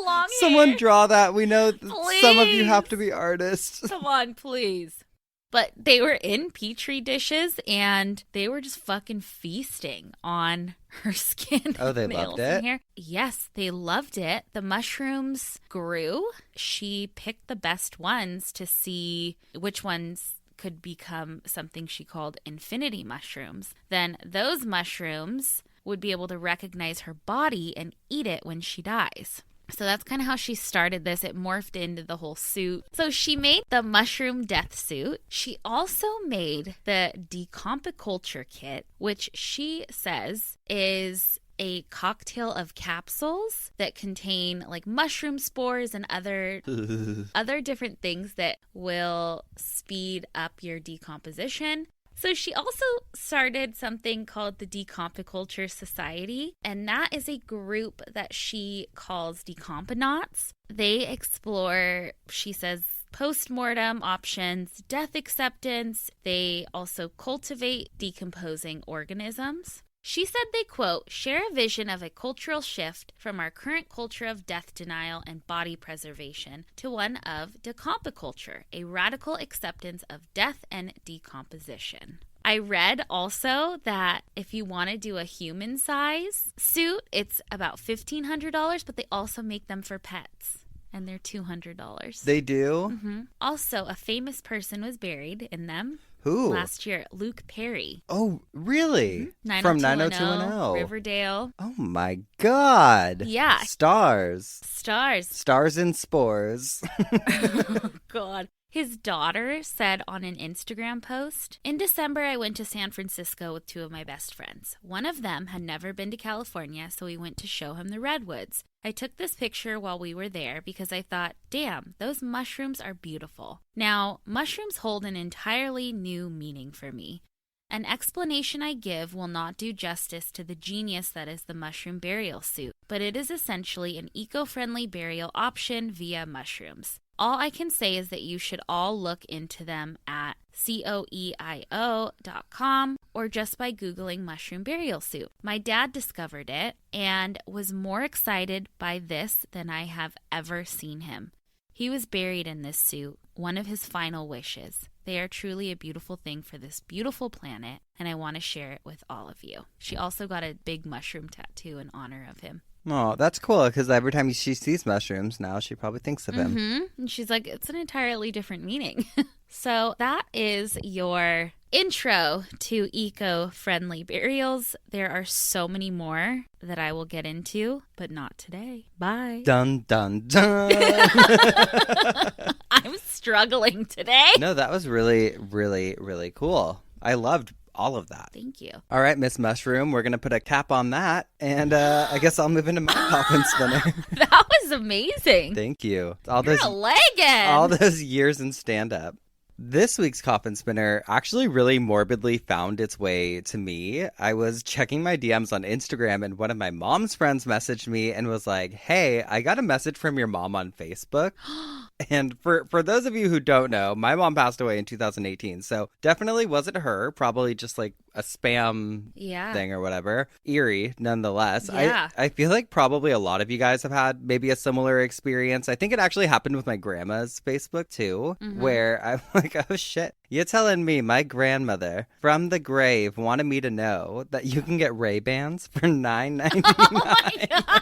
Long Someone hair. draw that. We know some of you Please. have to be artists. Come on, please. But they were in Petri dishes, and they were just fucking feasting on her skin. Oh, they nails, loved and it? hair. Yes, they loved it. The mushrooms grew. She picked the best ones to see which ones could become something she called infinity mushrooms. Then those mushrooms would be able to recognize her body and eat it when she dies. So that's kind of how she started this. It morphed into the whole suit. So she made the mushroom death suit. She also made the decompiculture kit, which she says is a cocktail of capsules that contain like mushroom spores and other different things that will speed up your decomposition. So she also started something called the Decompiculture Society, and that is a group that she calls decomponauts. They explore, she says, post-mortem options, death acceptance. They also cultivate decomposing organisms. She said they, quote, share a vision of a cultural shift from our current culture of death denial and body preservation to one of decompiculture, a radical acceptance of death and decomposition. I read also that if you want to do a human size suit, it's about $1,500, but they also make them for pets. And they're $200. They do? Mm-hmm. Also, a famous person was buried in them. Who? Last year, Luke Perry. Oh, really? Mm-hmm. From 90210. Riverdale. Oh my God. Yeah. Stars. Stars and spores. Oh, God. His daughter said on an Instagram post, "In December, I went to San Francisco with two of my best friends. One of them had never been to California, so we went to show him the redwoods. I took this picture while we were there because I thought, damn, those mushrooms are beautiful. Now, mushrooms hold an entirely new meaning for me. An explanation I give will not do justice to the genius that is the mushroom burial suit, but it is essentially an eco-friendly burial option via mushrooms. All I can say is that you should all look into them at coeio.com or just by Googling mushroom burial suit. My dad discovered it and was more excited by this than I have ever seen him. He was buried in this suit, one of his final wishes. They are truly a beautiful thing for this beautiful planet, and I want to share it with all of you." She also got a big mushroom tattoo in honor of him. Oh, that's cool, because every time she sees mushrooms now, she probably thinks of him. Mm-hmm. And she's like, it's an entirely different meaning. So that is your intro to eco-friendly burials. There are so many more that I will get into, but not today. Bye. Dun, dun, dun. I'm struggling today. No, that was really, really, really cool. I loved all of that. Thank you. All right, Miss Mushroom, we're going to put a cap on that, and I guess I'll move into my coffin spinner. That was amazing. Thank you. You're a legend. All those years in stand-up. This week's coffin spinner actually really morbidly found its way to me. I was checking my DMs on Instagram, and one of my mom's friends messaged me and was like, "Hey, I got a message from your mom on Facebook." And for those of you who don't know, my mom passed away in 2018, so definitely wasn't her. Probably just like a spam thing or whatever. Eerie, nonetheless. Yeah. I feel like probably a lot of you guys have had maybe a similar experience. I think it actually happened with my grandma's Facebook too, where I'm like, oh shit. You're telling me my grandmother from the grave wanted me to know that you can get Ray-Bans for $9.99. Oh my God.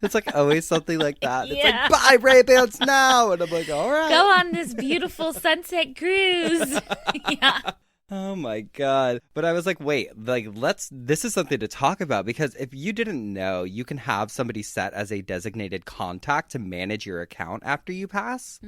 It's like always something like that. It's Yeah. like, buy Ray-Bans now. And I'm like, all right. Go on this beautiful sunset cruise. Yeah. Oh my God. But I was like, wait, like, this is something to talk about, because if you didn't know, you can have somebody set as a designated contact to manage your account after you pass.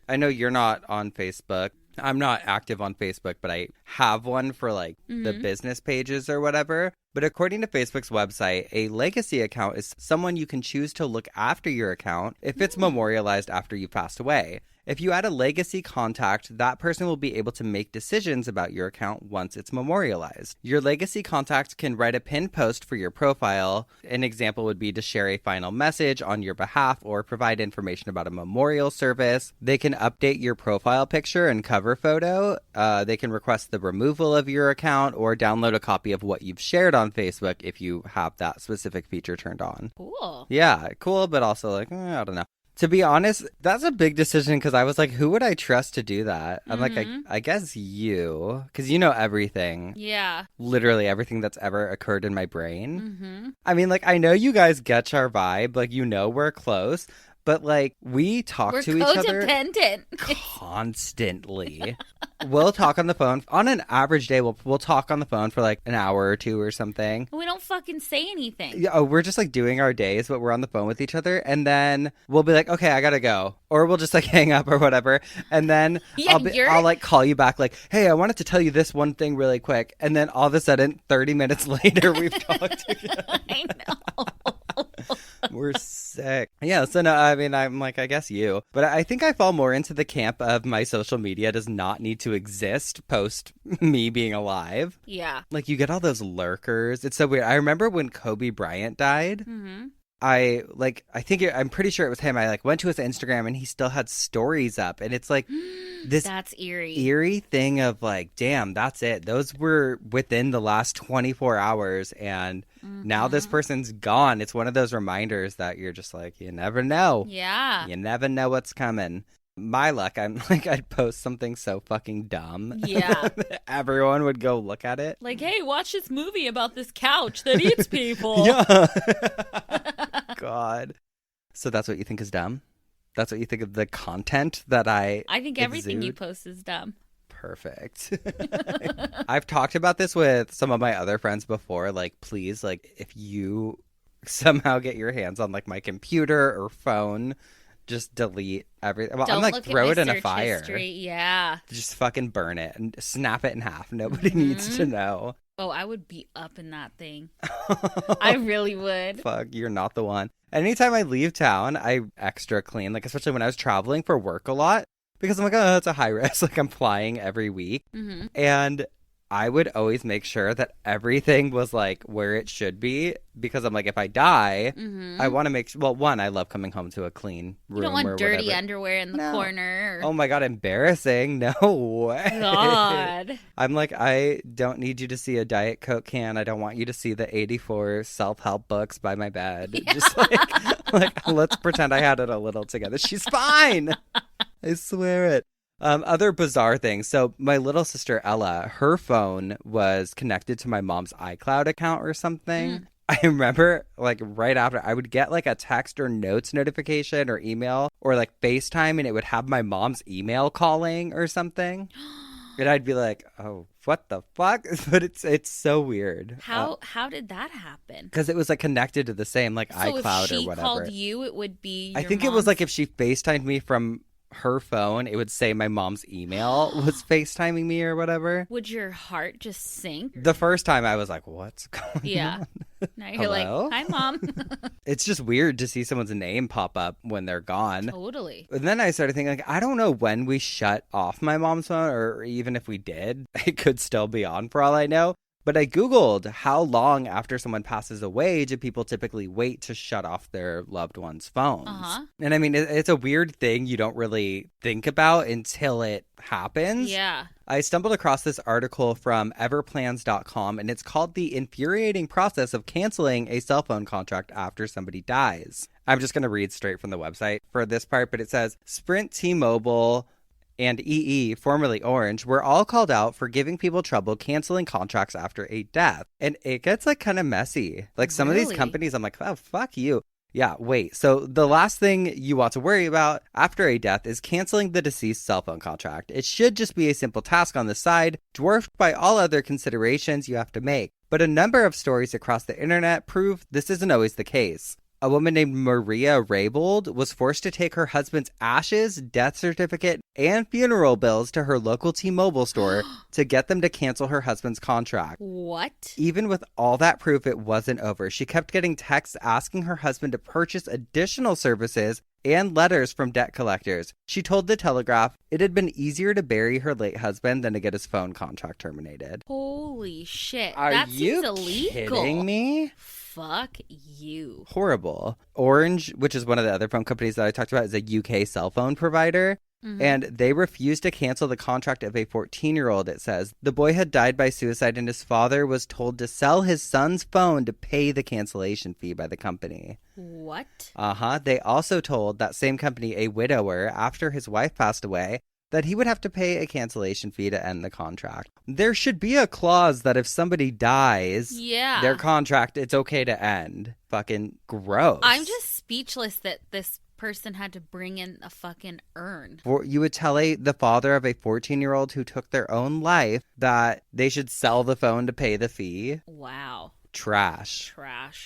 I know you're not on Facebook. I'm not active on Facebook, but I have one for like the business pages or whatever. But according to Facebook's website, a legacy account is someone you can choose to look after your account if it's memorialized after you've passed away. If you add a legacy contact, that person will be able to make decisions about your account once it's memorialized. Your legacy contact can write a pinned post for your profile. An example would be to share a final message on your behalf or provide information about a memorial service. They can update your profile picture and cover photo. They can request the removal of your account or download a copy of what you've shared on Facebook if you have that specific feature turned on. Cool. Yeah, cool, but also like, I don't know. To be honest, that's a big decision, because I was like, who would I trust to do that? I'm like, I guess you, because you know everything. Yeah. Literally everything that's ever occurred in my brain. I mean, like, I know you guys get our vibe. Like, you know we're close. But like we talk We're to each other codependent. constantly. We'll talk on the phone. On an average day, we'll talk on the phone for like an hour or two or something. We don't fucking say anything. Yeah, we're just like doing our days, but we're on the phone with each other. And then we'll be like, okay, I gotta go. Or we'll just like hang up or whatever. And then I'll like call you back like, hey, I wanted to tell you this one thing really quick. And then all of a sudden, 30 minutes later, we've talked again. I know. We're sick. Yeah, so no, I mean, I'm like, I guess you. But I think I fall more into the camp of my social media does not need to exist post me being alive. Yeah. Like, you get all those lurkers. It's so weird. I remember when Kobe Bryant died. Mm-hmm. I'm pretty sure it was him. I like went to his Instagram and he still had stories up. And it's like this that's eerie thing of like, damn, that's it. Those were within the last 24 hours. And now this person's gone. It's one of those reminders that you're just like, you never know. Yeah. You never know what's coming. My luck, I'm like, I'd post something so fucking dumb. Yeah. Everyone would go look at it. Like, hey, watch this movie about this couch that eats people. Yeah. God. So that's what you think is dumb? That's what you think of the content that I think everything you exude? post is dumb. Perfect. I've talked about this with some of my other friends before. Like, please, like, if you somehow get your hands on like my computer or phone, just delete everything. Well, I'm like, throw it in a fire. History. Yeah. Just fucking burn it and snap it in half. Nobody needs to know. Oh, I would be up in that thing. I really would. Fuck, you're not the one. Anytime I leave town, I extra clean. Like, especially when I was traveling for work a lot. Because I'm like, oh, it's a high risk. Like, I'm flying every week. Mm-hmm. And I would always make sure that everything was like where it should be, because I'm like, if I die, I want to make sure. Well, one, I love coming home to a clean room. You don't want or dirty whatever. underwear in the corner. Oh my God, embarrassing. No way. God. I'm like, I don't need you to see a Diet Coke can. I don't want you to see the 84 self-help books by my bed. Yeah. Just like, let's pretend I had it a little together. She's fine. I swear it. Other bizarre things. So my little sister Ella, her phone was connected to my mom's iCloud account or something. I remember like right after I would get like a text or notes notification or email or like FaceTime, and it would have my mom's email calling or something. And I'd be like, oh, what the fuck? But it's so weird. How did that happen? Because it was like connected to the same like so iCloud or whatever. if she called you, it would be I think it was like if she FaceTimed me from her phone, it would say my mom's email was FaceTiming me or whatever. Would your heart just sink? The first time I was like, what's going on? Now you're like, hi, Mom. It's just weird to see someone's name pop up when they're gone. Totally. And then I started thinking, like, I don't know when we shut off my mom's phone, or even if we did, it could still be on for all I know. But I Googled how long after someone passes away do people typically wait to shut off their loved one's phones? And I mean, it's a weird thing you don't really think about until it happens. Yeah. I stumbled across this article from everplans.com, and it's called The Infuriating Process of Canceling a Cell Phone Contract After Somebody Dies. I'm just going to read straight from the website for this part, but it says, Sprint, T-Mobile, and EE, formerly Orange, were all called out for giving people trouble canceling contracts after a death. And it gets like kind of messy. Like some of these companies, I'm like, oh, fuck you. Yeah, wait. So the last thing you want to worry about after a death is canceling the deceased cell phone contract. It should just be a simple task on the side, dwarfed by all other considerations you have to make. But a number of stories across the internet prove this isn't always the case. A woman named Maria Raybould was forced to take her husband's ashes, death certificate, and funeral bills to her local T-Mobile store to get them to cancel her husband's contract. What? Even with all that proof, it wasn't over. She kept getting texts asking her husband to purchase additional services and letters from debt collectors. She told The Telegraph it had been easier to bury her late husband than to get his phone contract terminated. Holy shit. Are that you seems illegal. kidding me? Fuck you. Horrible. Orange, which is one of the other phone companies that I talked about, is a UK cell phone provider. And they refused to cancel the contract of a 14-year-old, it says. The boy had died by suicide, and his father was told to sell his son's phone to pay the cancellation fee by the company. What? They also told that same company, a widower, after his wife passed away, that he would have to pay a cancellation fee to end the contract. There should be a clause that if somebody dies, their contract, it's okay to end. Fucking gross. I'm just speechless that this person had to bring in a fucking urn. You would tell the father of a 14-year-old who took their own life that they should sell the phone to pay the fee. Wow. Trash.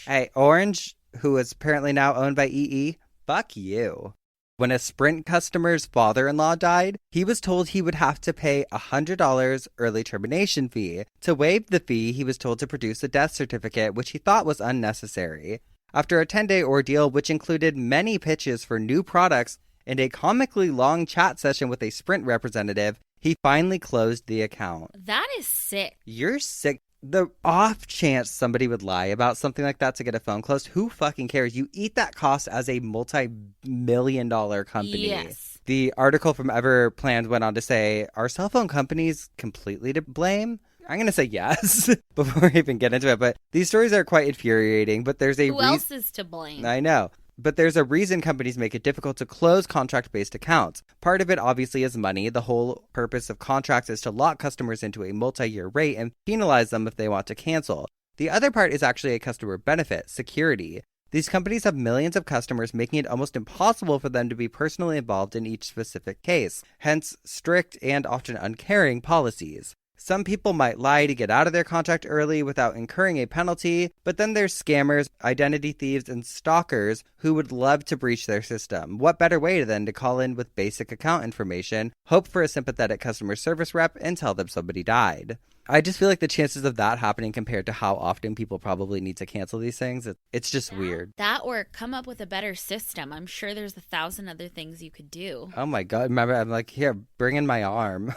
Hey, Orange, who is apparently now owned by EE, fuck you. When a Sprint customer's father-in-law died, he was told he would have to pay a $100 early termination fee. To waive the fee, he was told to produce a death certificate, which he thought was unnecessary. After a 10-day ordeal, which included many pitches for new products and a comically long chat session with a Sprint representative, he finally closed the account. That is sick. You're sick. The off chance somebody would lie about something like that to get a phone closed, who fucking cares? You eat that cost as a multi-million-dollar company. Yes. The article from Everplans went on to say, are cell phone companies completely to blame? I'm going to say yes before I even get into it. But these stories are quite infuriating. But there's Who else is to blame? I know. But there's a reason companies make it difficult to close contract-based accounts. Part of it obviously is money. The whole purpose of contracts is to lock customers into a multi-year rate and penalize them if they want to cancel. The other part is actually a customer benefit, security. These companies have millions of customers, making it almost impossible for them to be personally involved in each specific case. Hence, strict and often uncaring policies. Some people might lie to get out of their contract early without incurring a penalty, but then there's scammers, identity thieves, and stalkers who would love to breach their system. What better way than to call in with basic account information, hope for a sympathetic customer service rep, and tell them somebody died? I just feel like the chances of that happening compared to how often people probably need to cancel these things, it's just weird. That or come up with a better system. I'm sure there's 1,000 other things you could do. Oh my God. Remember, I'm like, here, bring in my arm.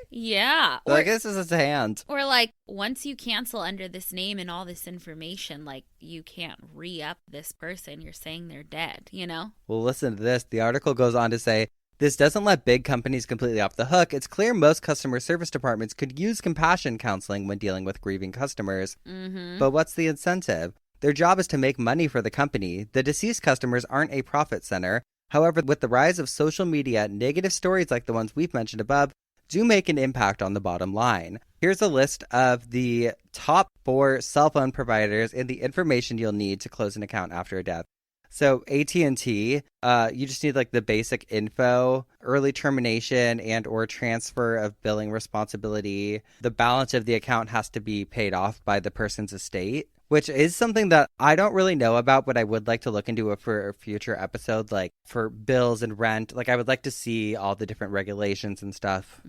Yeah. Like, this is his hand. Or like, once you cancel under this name and all this information, like, you can't re-up this person. You're saying they're dead, you know? Well, listen to this. The article goes on to say, this doesn't let big companies completely off the hook. It's clear most customer service departments could use compassion counseling when dealing with grieving customers. Mm-hmm. But what's the incentive? Their job is to make money for the company. The deceased customers aren't a profit center. However, with the rise of social media, negative stories like the ones we've mentioned above do make an impact on the bottom line. Here's a list of the top 4 cell phone providers and the information you'll need to close an account after a death. So AT&T, you just need like the basic info, early termination and or transfer of billing responsibility. The balance of the account has to be paid off by the person's estate, which is something that I don't really know about, but I would like to look into it for a future episode, like for bills and rent. Like I would like to see all the different regulations and stuff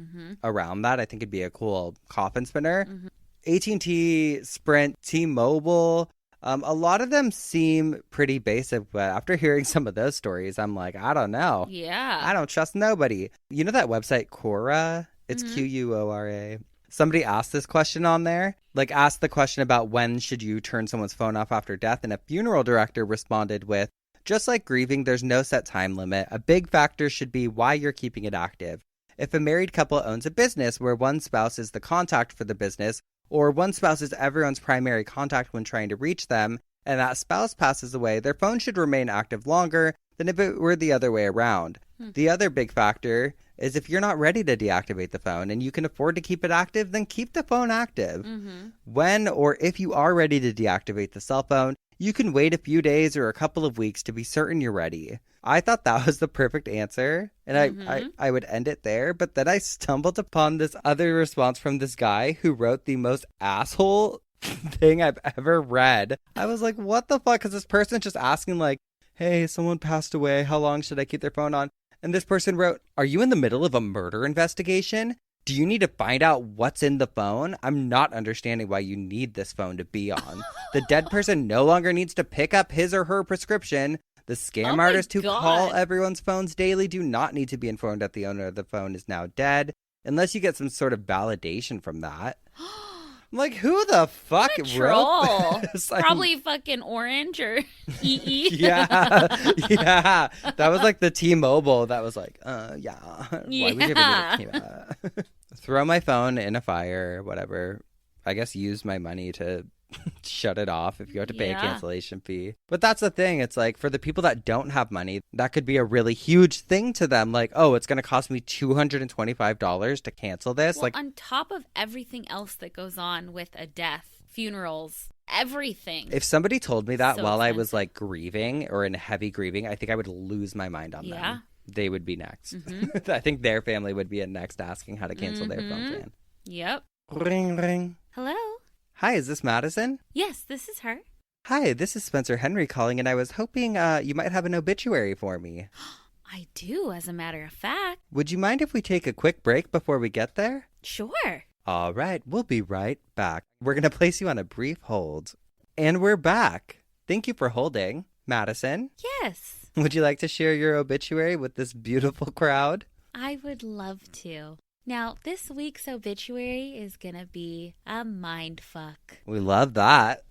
around that. I think it'd be a cool coffin spinner. AT&T, Sprint, T-Mobile. A lot of them seem pretty basic, but after hearing some of those stories, I'm like, I don't know. Yeah. I don't trust nobody. You know that website Quora? It's Quora. Somebody asked this question on there, like asked the question about when should you turn someone's phone off after death, and a funeral director responded with, just like grieving, there's no set time limit. A big factor should be why you're keeping it active. If a married couple owns a business where one spouse is the contact for the business, or one spouse is everyone's primary contact when trying to reach them, and that spouse passes away, their phone should remain active longer than if it were the other way around. The other big factor is if you're not ready to deactivate the phone and you can afford to keep it active, then keep the phone active. When or if you are ready to deactivate the cell phone, you can wait a few days or a couple of weeks to be certain you're ready. I thought that was the perfect answer, and I would end it there, but then I stumbled upon this other response from this guy who wrote the most asshole thing I've ever read. I was like, what the fuck? Because this person just asking like, hey, someone passed away. How long should I keep their phone on? And this person wrote, are you in the middle of a murder investigation? Do you need to find out what's in the phone? I'm not understanding why you need this phone to be on. The dead person no longer needs to pick up his or her prescription. The scam artists who call everyone's phones daily do not need to be informed that the owner of the phone is now dead, unless you get some sort of validation from that. I'm like, who the fuck wrote this? Probably fucking Orange or EE. Yeah. That was like the T-Mobile that was like, yeah. Why would you ever do that? Throw my phone in a fire, whatever. I guess use my money to shut it off if you have to pay a cancellation fee. But that's the thing. It's like for the people that don't have money, that could be a really huge thing to them. Like, oh, it's going to cost me $225 to cancel this. Well, like on top of everything else that goes on with a death, funerals, everything. If somebody told me that So while I expensive. was like grieving or in heavy grieving, I think I would lose my mind on Yeah. them. They would be next. I think their family would be next asking how to cancel their film plan. Yep. Ring, ring. Hello? Hi, is this Madison? Yes, this is her. Hi, this is Spencer Henry calling, and I was hoping you might have an obituary for me. I do, as a matter of fact. Would you mind if we take a quick break before we get there? Sure. All right, we'll be right back. We're going to place you on a brief hold. And we're back. Thank you for holding. Madison, Yes, would you like to share your obituary with this beautiful crowd? I would love to. Now, this week's obituary is going to be a mindfuck. We love that.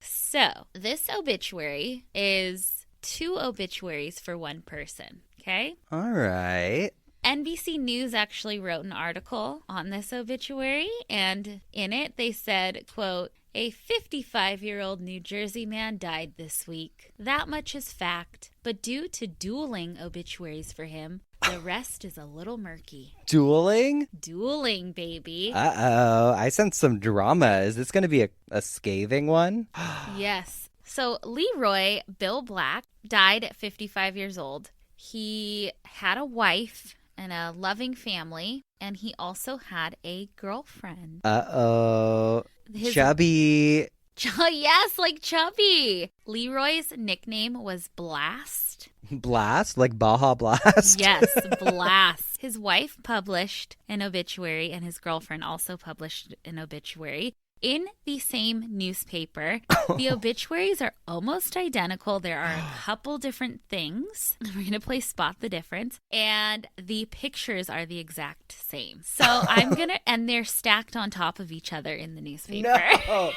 So, this obituary is 2 obituaries for one person, okay? All right. NBC News actually wrote an article on this obituary, and in it they said, quote, "A 55-year-old New Jersey man died this week. That much is fact, but due to dueling obituaries for him, the rest is a little murky." Dueling? Dueling, baby. Uh-oh. I sense some drama. Is this going to be a scathing one? Yes. So Leroy Bill Black died at 55 years old. He had a wife and a loving family, and he also had a girlfriend. Uh-oh. Chubby. Yes, like Chubby. Leroy's nickname was Blast. Blast? Like Baja Blast? Yes, Blast. His wife published an obituary, and his girlfriend also published an obituary in the same newspaper. The obituaries are almost identical. There are a couple different things. We're going to play Spot the Difference. And the pictures are the exact same. So I'm going to, and they're stacked on top of each other in the newspaper. No.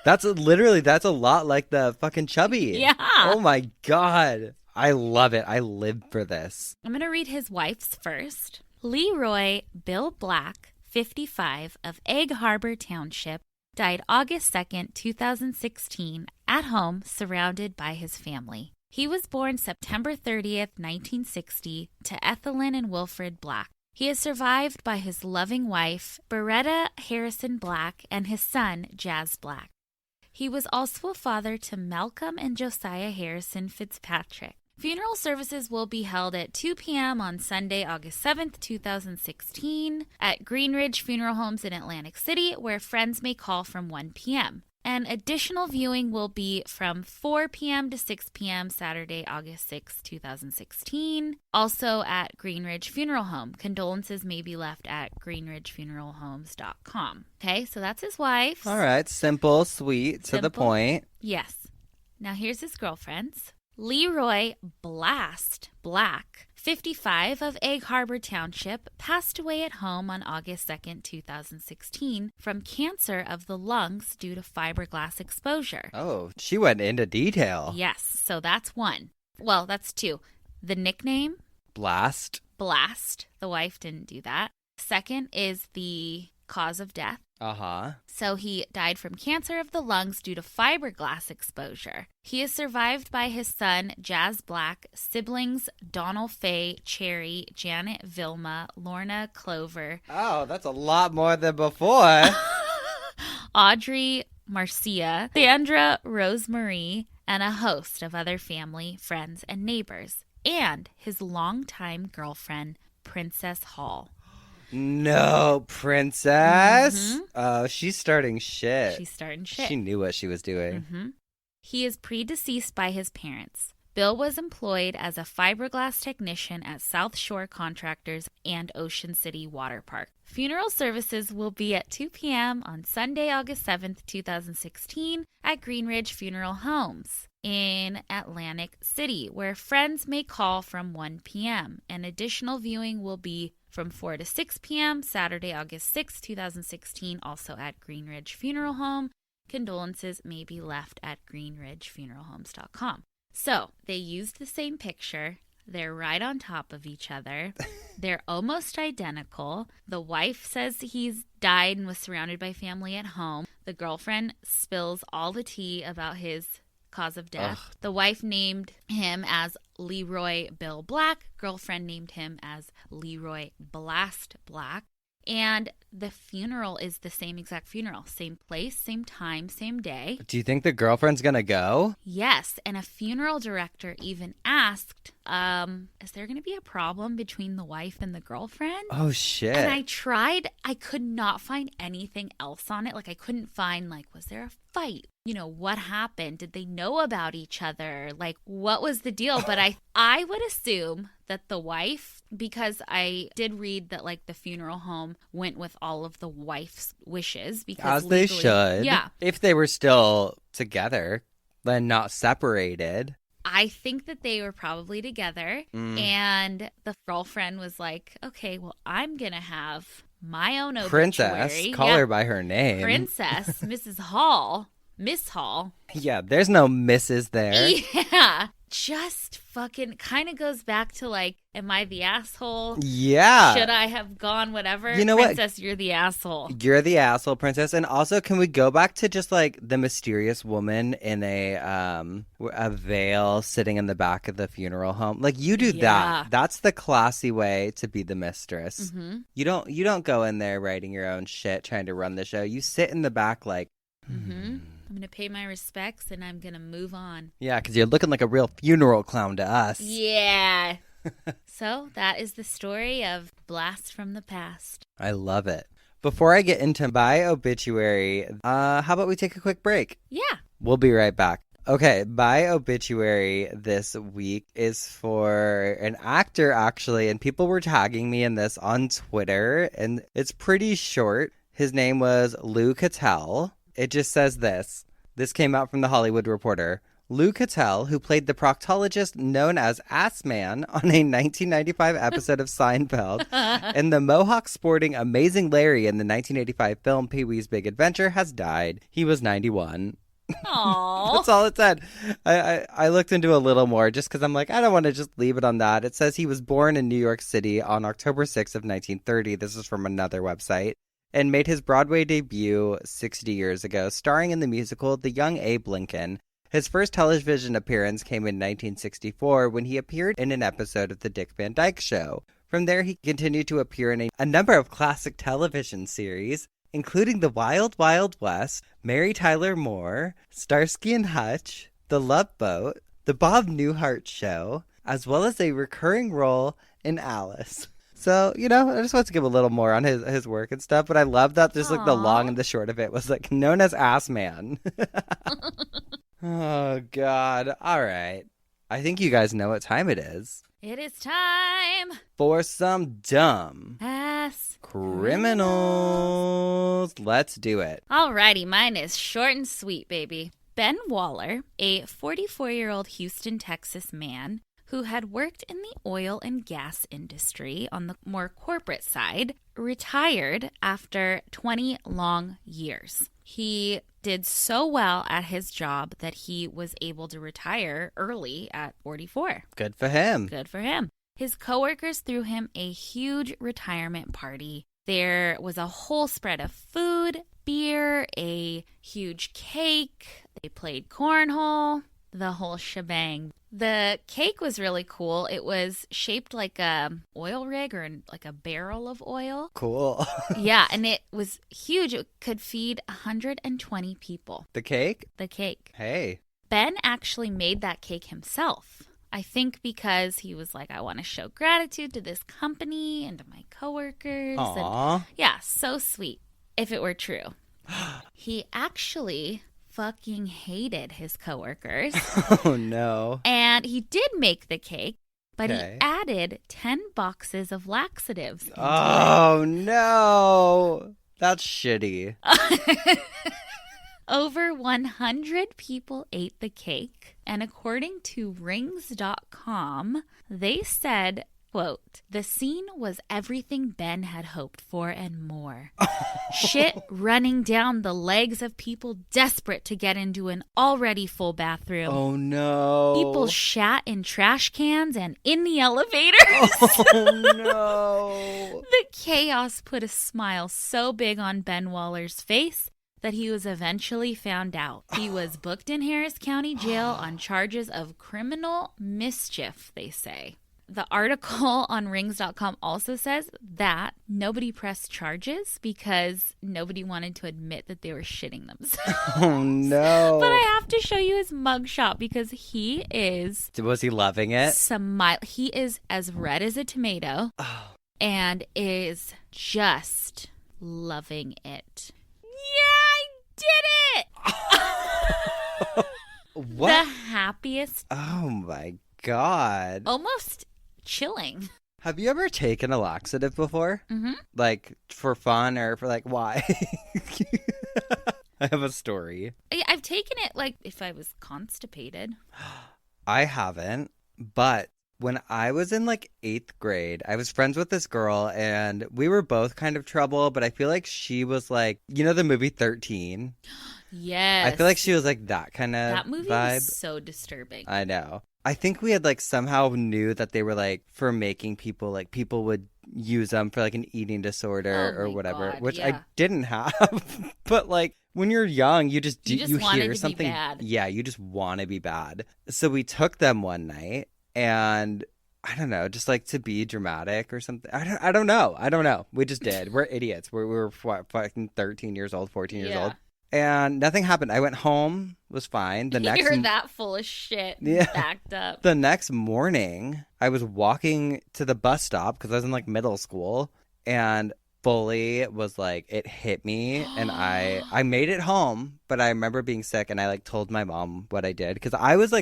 That's a lot like the fucking Chubby. Yeah. Oh my God. I love it. I live for this. I'm going to read his wife's first. Leroy Bill Black, 55, of Egg Harbor Township, died August 2nd, 2016, at home, surrounded by his family. He was born September 30th, 1960, to Ethelyn and Wilfred Black. He is survived by his loving wife, Beretta Harrison Black, and his son, Jazz Black. He was also a father to Malcolm and Josiah Harrison Fitzpatrick. Funeral services will be held at 2 p.m. on Sunday, August 7th, 2016, at Greenridge Funeral Homes in Atlantic City, where friends may call from 1 p.m. An additional viewing will be from 4 p.m. to 6 p.m. Saturday, August 6th, 2016, also at Greenridge Funeral Home. Condolences may be left at greenridgefuneralhomes.com. Okay, so that's his wife. All right. Simple, sweet, to the point. Yes. Now here's his girlfriend's. Leroy Blast Black, 55, of Egg Harbor Township, passed away at home on August 2nd, 2016, from cancer of the lungs due to fiberglass exposure. Oh, she went into detail. Yes, so that's 1. Well, that's 2. The nickname, Blast. Blast. The wife didn't do that. Second is the cause of death. Uh-huh. So he died from cancer of the lungs due to fiberglass exposure. He is survived by his son, Jazz Black, siblings Donald Faye, Cherry, Janet Vilma, Lorna Clover. Oh, that's a lot more than before. Audrey Marcia, Sandra Rosemarie, and a host of other family, friends, and neighbors. And his longtime girlfriend, Princess Hall. No, princess. Oh, she's starting shit. She's starting shit. She knew what she was doing. He is predeceased by his parents. Bill was employed as a fiberglass technician at South Shore Contractors and Ocean City Water Park. Funeral services will be at 2 p.m. on Sunday, August 7th, 2016, at Greenridge Funeral Homes in Atlantic City, where friends may call from 1 p.m. An additional viewing will be from 4 to 6 p.m. Saturday, August 6, 2016, also at Greenridge Funeral Home. Condolences may be left at greenridgefuneralhomes.com. So they used the same picture. They're right on top of each other. They're almost identical. The wife says he's died and was surrounded by family at home. The girlfriend spills all the tea about his cause of death. Ugh. The wife named him as Leroy Bill Black. Girlfriend named him as Leroy Blast Black. And the funeral is the same exact funeral. Same place, same time, same day. Do you think the girlfriend's gonna go? Yes. And a funeral director even asked, is there going to be a problem between the wife and the girlfriend? Oh, shit. And I tried. I could not find anything else on it. Like, I couldn't find, like, was there a fight? You know, what happened? Did they know about each other? Like, what was the deal? But I would assume that the wife, because I did read that, like, the funeral home went with all of the wife's wishes. Because As legally, they should. Yeah. If they were still together, then not separated. I think that they were probably together, and the girlfriend was like, okay, well, I'm going to have my own obituary. Princess, call her by her name. Princess, Mrs. Hall, Miss Hall. Yeah, there's no misses there. Yeah. Just fucking kind of goes back to like, am I the asshole? Yeah. Should I have gone whatever? You know Princess, what? you're the asshole. You're the asshole, princess. And also, can we go back to just like the mysterious woman in a veil sitting in the back of the funeral home? Like, you do that. That's the classy way to be the mistress. Mm-hmm. You don't go in there writing your own shit, trying to run the show. You sit in the back like, I'm going to pay my respects and I'm going to move on. Yeah, because you're looking like a real funeral clown to us. Yeah. So that is the story of Blast from the Past. I love it. Before I get into my obituary, how about we take a quick break? Yeah. We'll be right back. Okay, my obituary this week is for an actor, actually, and people were tagging me in this on Twitter, and it's pretty short. His name was Lou Cattell. It just says this. This came out from The Hollywood Reporter. Lou Cattell, who played the proctologist known as Assman on a 1995 episode of Seinfeld, and the Mohawk-sporting Amazing Larry in the 1985 film Pee-wee's Big Adventure, has died. He was 91. Aww. That's all it said. I looked into a little more just because I'm like, I don't want to just leave it on that. It says he was born in New York City on October 6th of 1930. This is from another website. And made his Broadway debut 60 years ago, starring in the musical The Young Abe Lincoln. His first television appearance came in 1964 when he appeared in an episode of The Dick Van Dyke Show. From there, he continued to appear in a number of classic television series, including The Wild Wild West, Mary Tyler Moore, Starsky and Hutch, The Love Boat, The Bob Newhart Show, as well as a recurring role in Alice. So, you know, I just want to give a little more on his work and stuff, but I love that just like the long and the short of it was like known as Assman. Oh, God. All right. I think you guys know what time it is. It is time For some dumb ass criminals. Let's do it. Alrighty, mine is short and sweet, baby. Ben Waller, a 44-year-old Houston, Texas man who had worked in the oil and gas industry on the more corporate side, retired after 20 long years. He did so well at his job that he was able to retire early at 44. Good for him. Good for him. His coworkers threw him a huge retirement party. There was a whole spread of food, beer, a huge cake. They played cornhole, the whole shebang. The cake was really cool. It was shaped like a oil rig or like a barrel of oil. Cool. Yeah, and it was huge. It could feed 120 people. The cake? The cake. Hey. Ben actually made that cake himself. I think because he was like, I want to show gratitude to this company and to my coworkers. Aww. And yeah, so sweet. If it were true. He actually fucking hated his coworkers. Oh, no. And he did make the cake, but Okay. he added 10 boxes of laxatives into Oh, no. That's shitty. it. Over 100 people ate the cake, and according to Rings.com, they said, quote, the scene was everything Ben had hoped for and more. Shit running down the legs of people desperate to get into an already full bathroom. Oh, no. People shat in trash cans and in the elevators. Oh, no. The chaos put a smile so big on Ben Waller's face that he was eventually found out. He was booked in Harris County Jail on charges of criminal mischief, they say. the article on rings.com also says that nobody pressed charges because nobody wanted to admit that they were shitting themselves. Oh, no. But I have to show you his mugshot because he is... Was he loving it? He is as red as a tomato and is just loving it. Yeah, I did it! What? The happiest. Oh, my God. Almost chilling. Have you ever taken a laxative before? Mm-hmm. Like, for fun or for, like, why? I have a story. I've taken it, like, if I was constipated. I haven't, but when I was in, like, 8th grade, I was friends with this girl, and we were both kind of trouble, but I feel like she was, like, you know the movie 13? Yes. I feel like she was, like, that kind of That movie vibe. was so disturbing. I know. I think we had, like, somehow knew that they were, like, for making people, like, people would use them for, like, an eating disorder or whatever, God, which yeah. I didn't have. But, like, when you're young, you just wanted hear to something. be bad. Yeah, you just want to be bad. So we took them one night, and I don't know, just, like, to be dramatic or something. I don't know. We just did. We're idiots. We were fucking 13 years old, 14 years old. And nothing happened. I went home, was fine. You're that full of shit. Yeah. Backed up. The next morning, I was walking to the bus stop because I was in, like, middle school, and fully was like, it hit me, and I made it home, but I remember being sick, and I, like, told my mom what I did because I was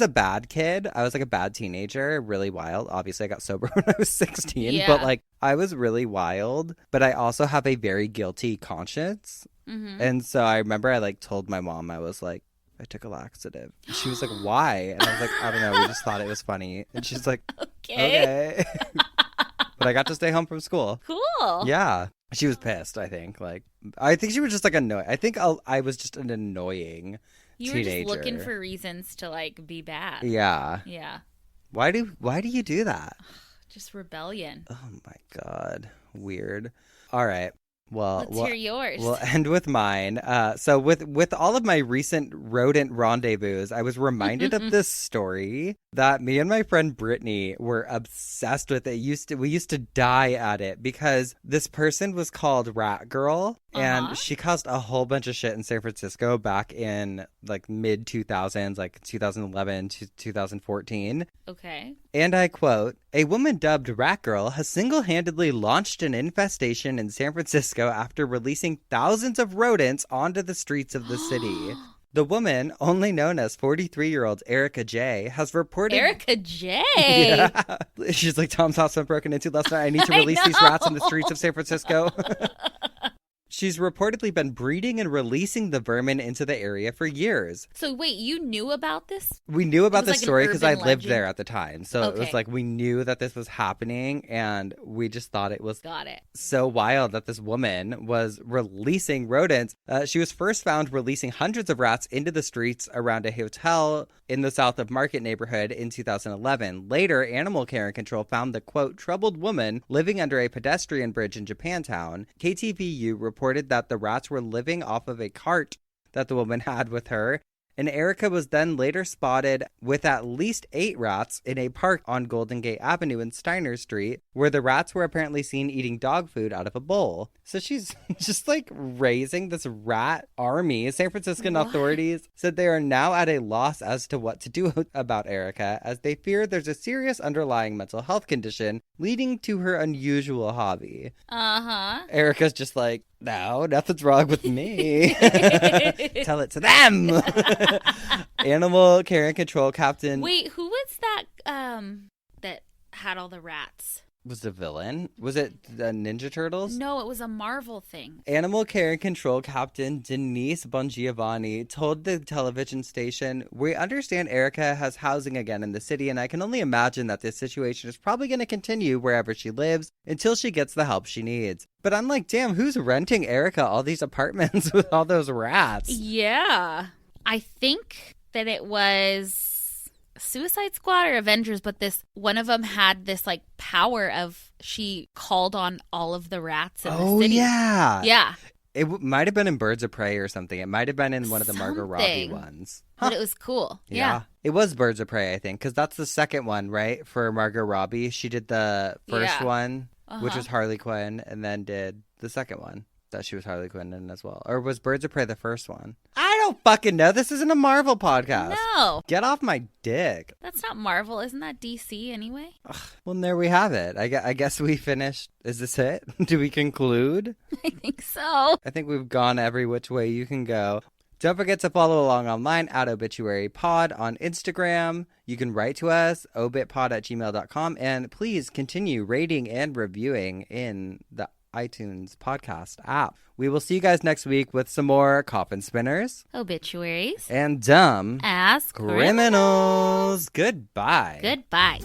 a bad kid. I was, like, a bad teenager, really wild. Obviously, I got sober when I was 16, but, like, I was really wild, but I also have a very guilty conscience. Mm-hmm. And so I remember I, like, told my mom, I was like, I took a laxative. She was like, why? And I was like, I don't know. We just thought it was funny. And she's like, okay. But I got to stay home from school. Cool. Yeah. She was pissed, I think. Like, I think she was just, like, annoyed. I think I was just an annoying You teenager. were just looking for reasons to, like, be bad. Yeah. Yeah. Why do you do that? Just rebellion. Oh, my God. Weird. All right. Well, Let's hear yours. We'll end with mine. So with all of my recent rodent rendezvous, I was reminded of this story that me and my friend Brittany were obsessed with. We used to die at it because this person was called Rat Girl, and she caused a whole bunch of shit in San Francisco back in, like, mid 2000s, like 2011 to 2014. Okay. And I quote, "A woman dubbed Rat Girl has single-handedly launched an infestation in San Francisco after releasing thousands of rodents onto the streets of the city." The woman, only known as 43-year-old Erica J., has reported... Erica J? Yeah. She's like, Tom's house went broken into last night. I need to release these rats in the streets of San Francisco. She's reportedly been breeding and releasing the vermin into the area for years. So wait, you knew about this? We knew about this like story because I urban lived legend? there at the time. So it was like we knew that this was happening, and we just thought it was Got it. so wild that this woman was releasing rodents. She was first found releasing hundreds of rats into the streets around a hotel in the South of Market neighborhood in 2011. Later, Animal Care and Control found the, quote, troubled woman living under a pedestrian bridge in Japantown. KTVU reported that the rats were living off of a cart that the woman had with her. And Erica was then later spotted with at least 8 rats in a park on Golden Gate Avenue and Steiner Street, where the rats were apparently seen eating dog food out of a bowl. So she's just like raising this rat army. San Franciscan authorities said they are now at a loss as to what to do about Erica, as they fear there's a serious underlying mental health condition leading to her unusual hobby. Uh-huh. Erica's just like, no, nothing's wrong with me. Tell it to them. Animal Care and Control Captain. Wait, who was that that had all the rats? Was the villain? Was it the Ninja Turtles? No, it was a Marvel thing. Animal Care and Control Captain Denise Bongiovanni told the television station, "We understand Erica has housing again in the city, and I can only imagine that this situation is probably going to continue wherever she lives until she gets the help she needs." But I'm like, damn, who's renting Erica all these apartments with all those rats? Yeah. I think that it was Suicide Squad or Avengers, but one of them had this like power of she called on all of the rats in the city. Oh, yeah. Yeah. It might have been in Birds of Prey or something. It might have been in one of the Margot Robbie ones. But it was cool. Yeah. It was Birds of Prey, I think, because that's the second one, right? For Margot Robbie. She did the first one, which was Harley Quinn, and then did the second one that she was Harley Quinn in as well. Or was Birds of Prey the first one? I don't fucking know. This isn't a Marvel podcast. No. Get off my dick. That's not Marvel. Isn't that DC anyway? Ugh, well, there we have it. I guess we finished. Is this it? Do we conclude? I think so. I think we've gone every which way you can go. Don't forget to follow along online at obituarypod on Instagram. You can write to us, obitpod@gmail.com. And please continue rating and reviewing in the iTunes podcast app. We will see you guys next week with some more coffin spinners, obituaries, and dumb ass criminals. Goodbye. Goodbye.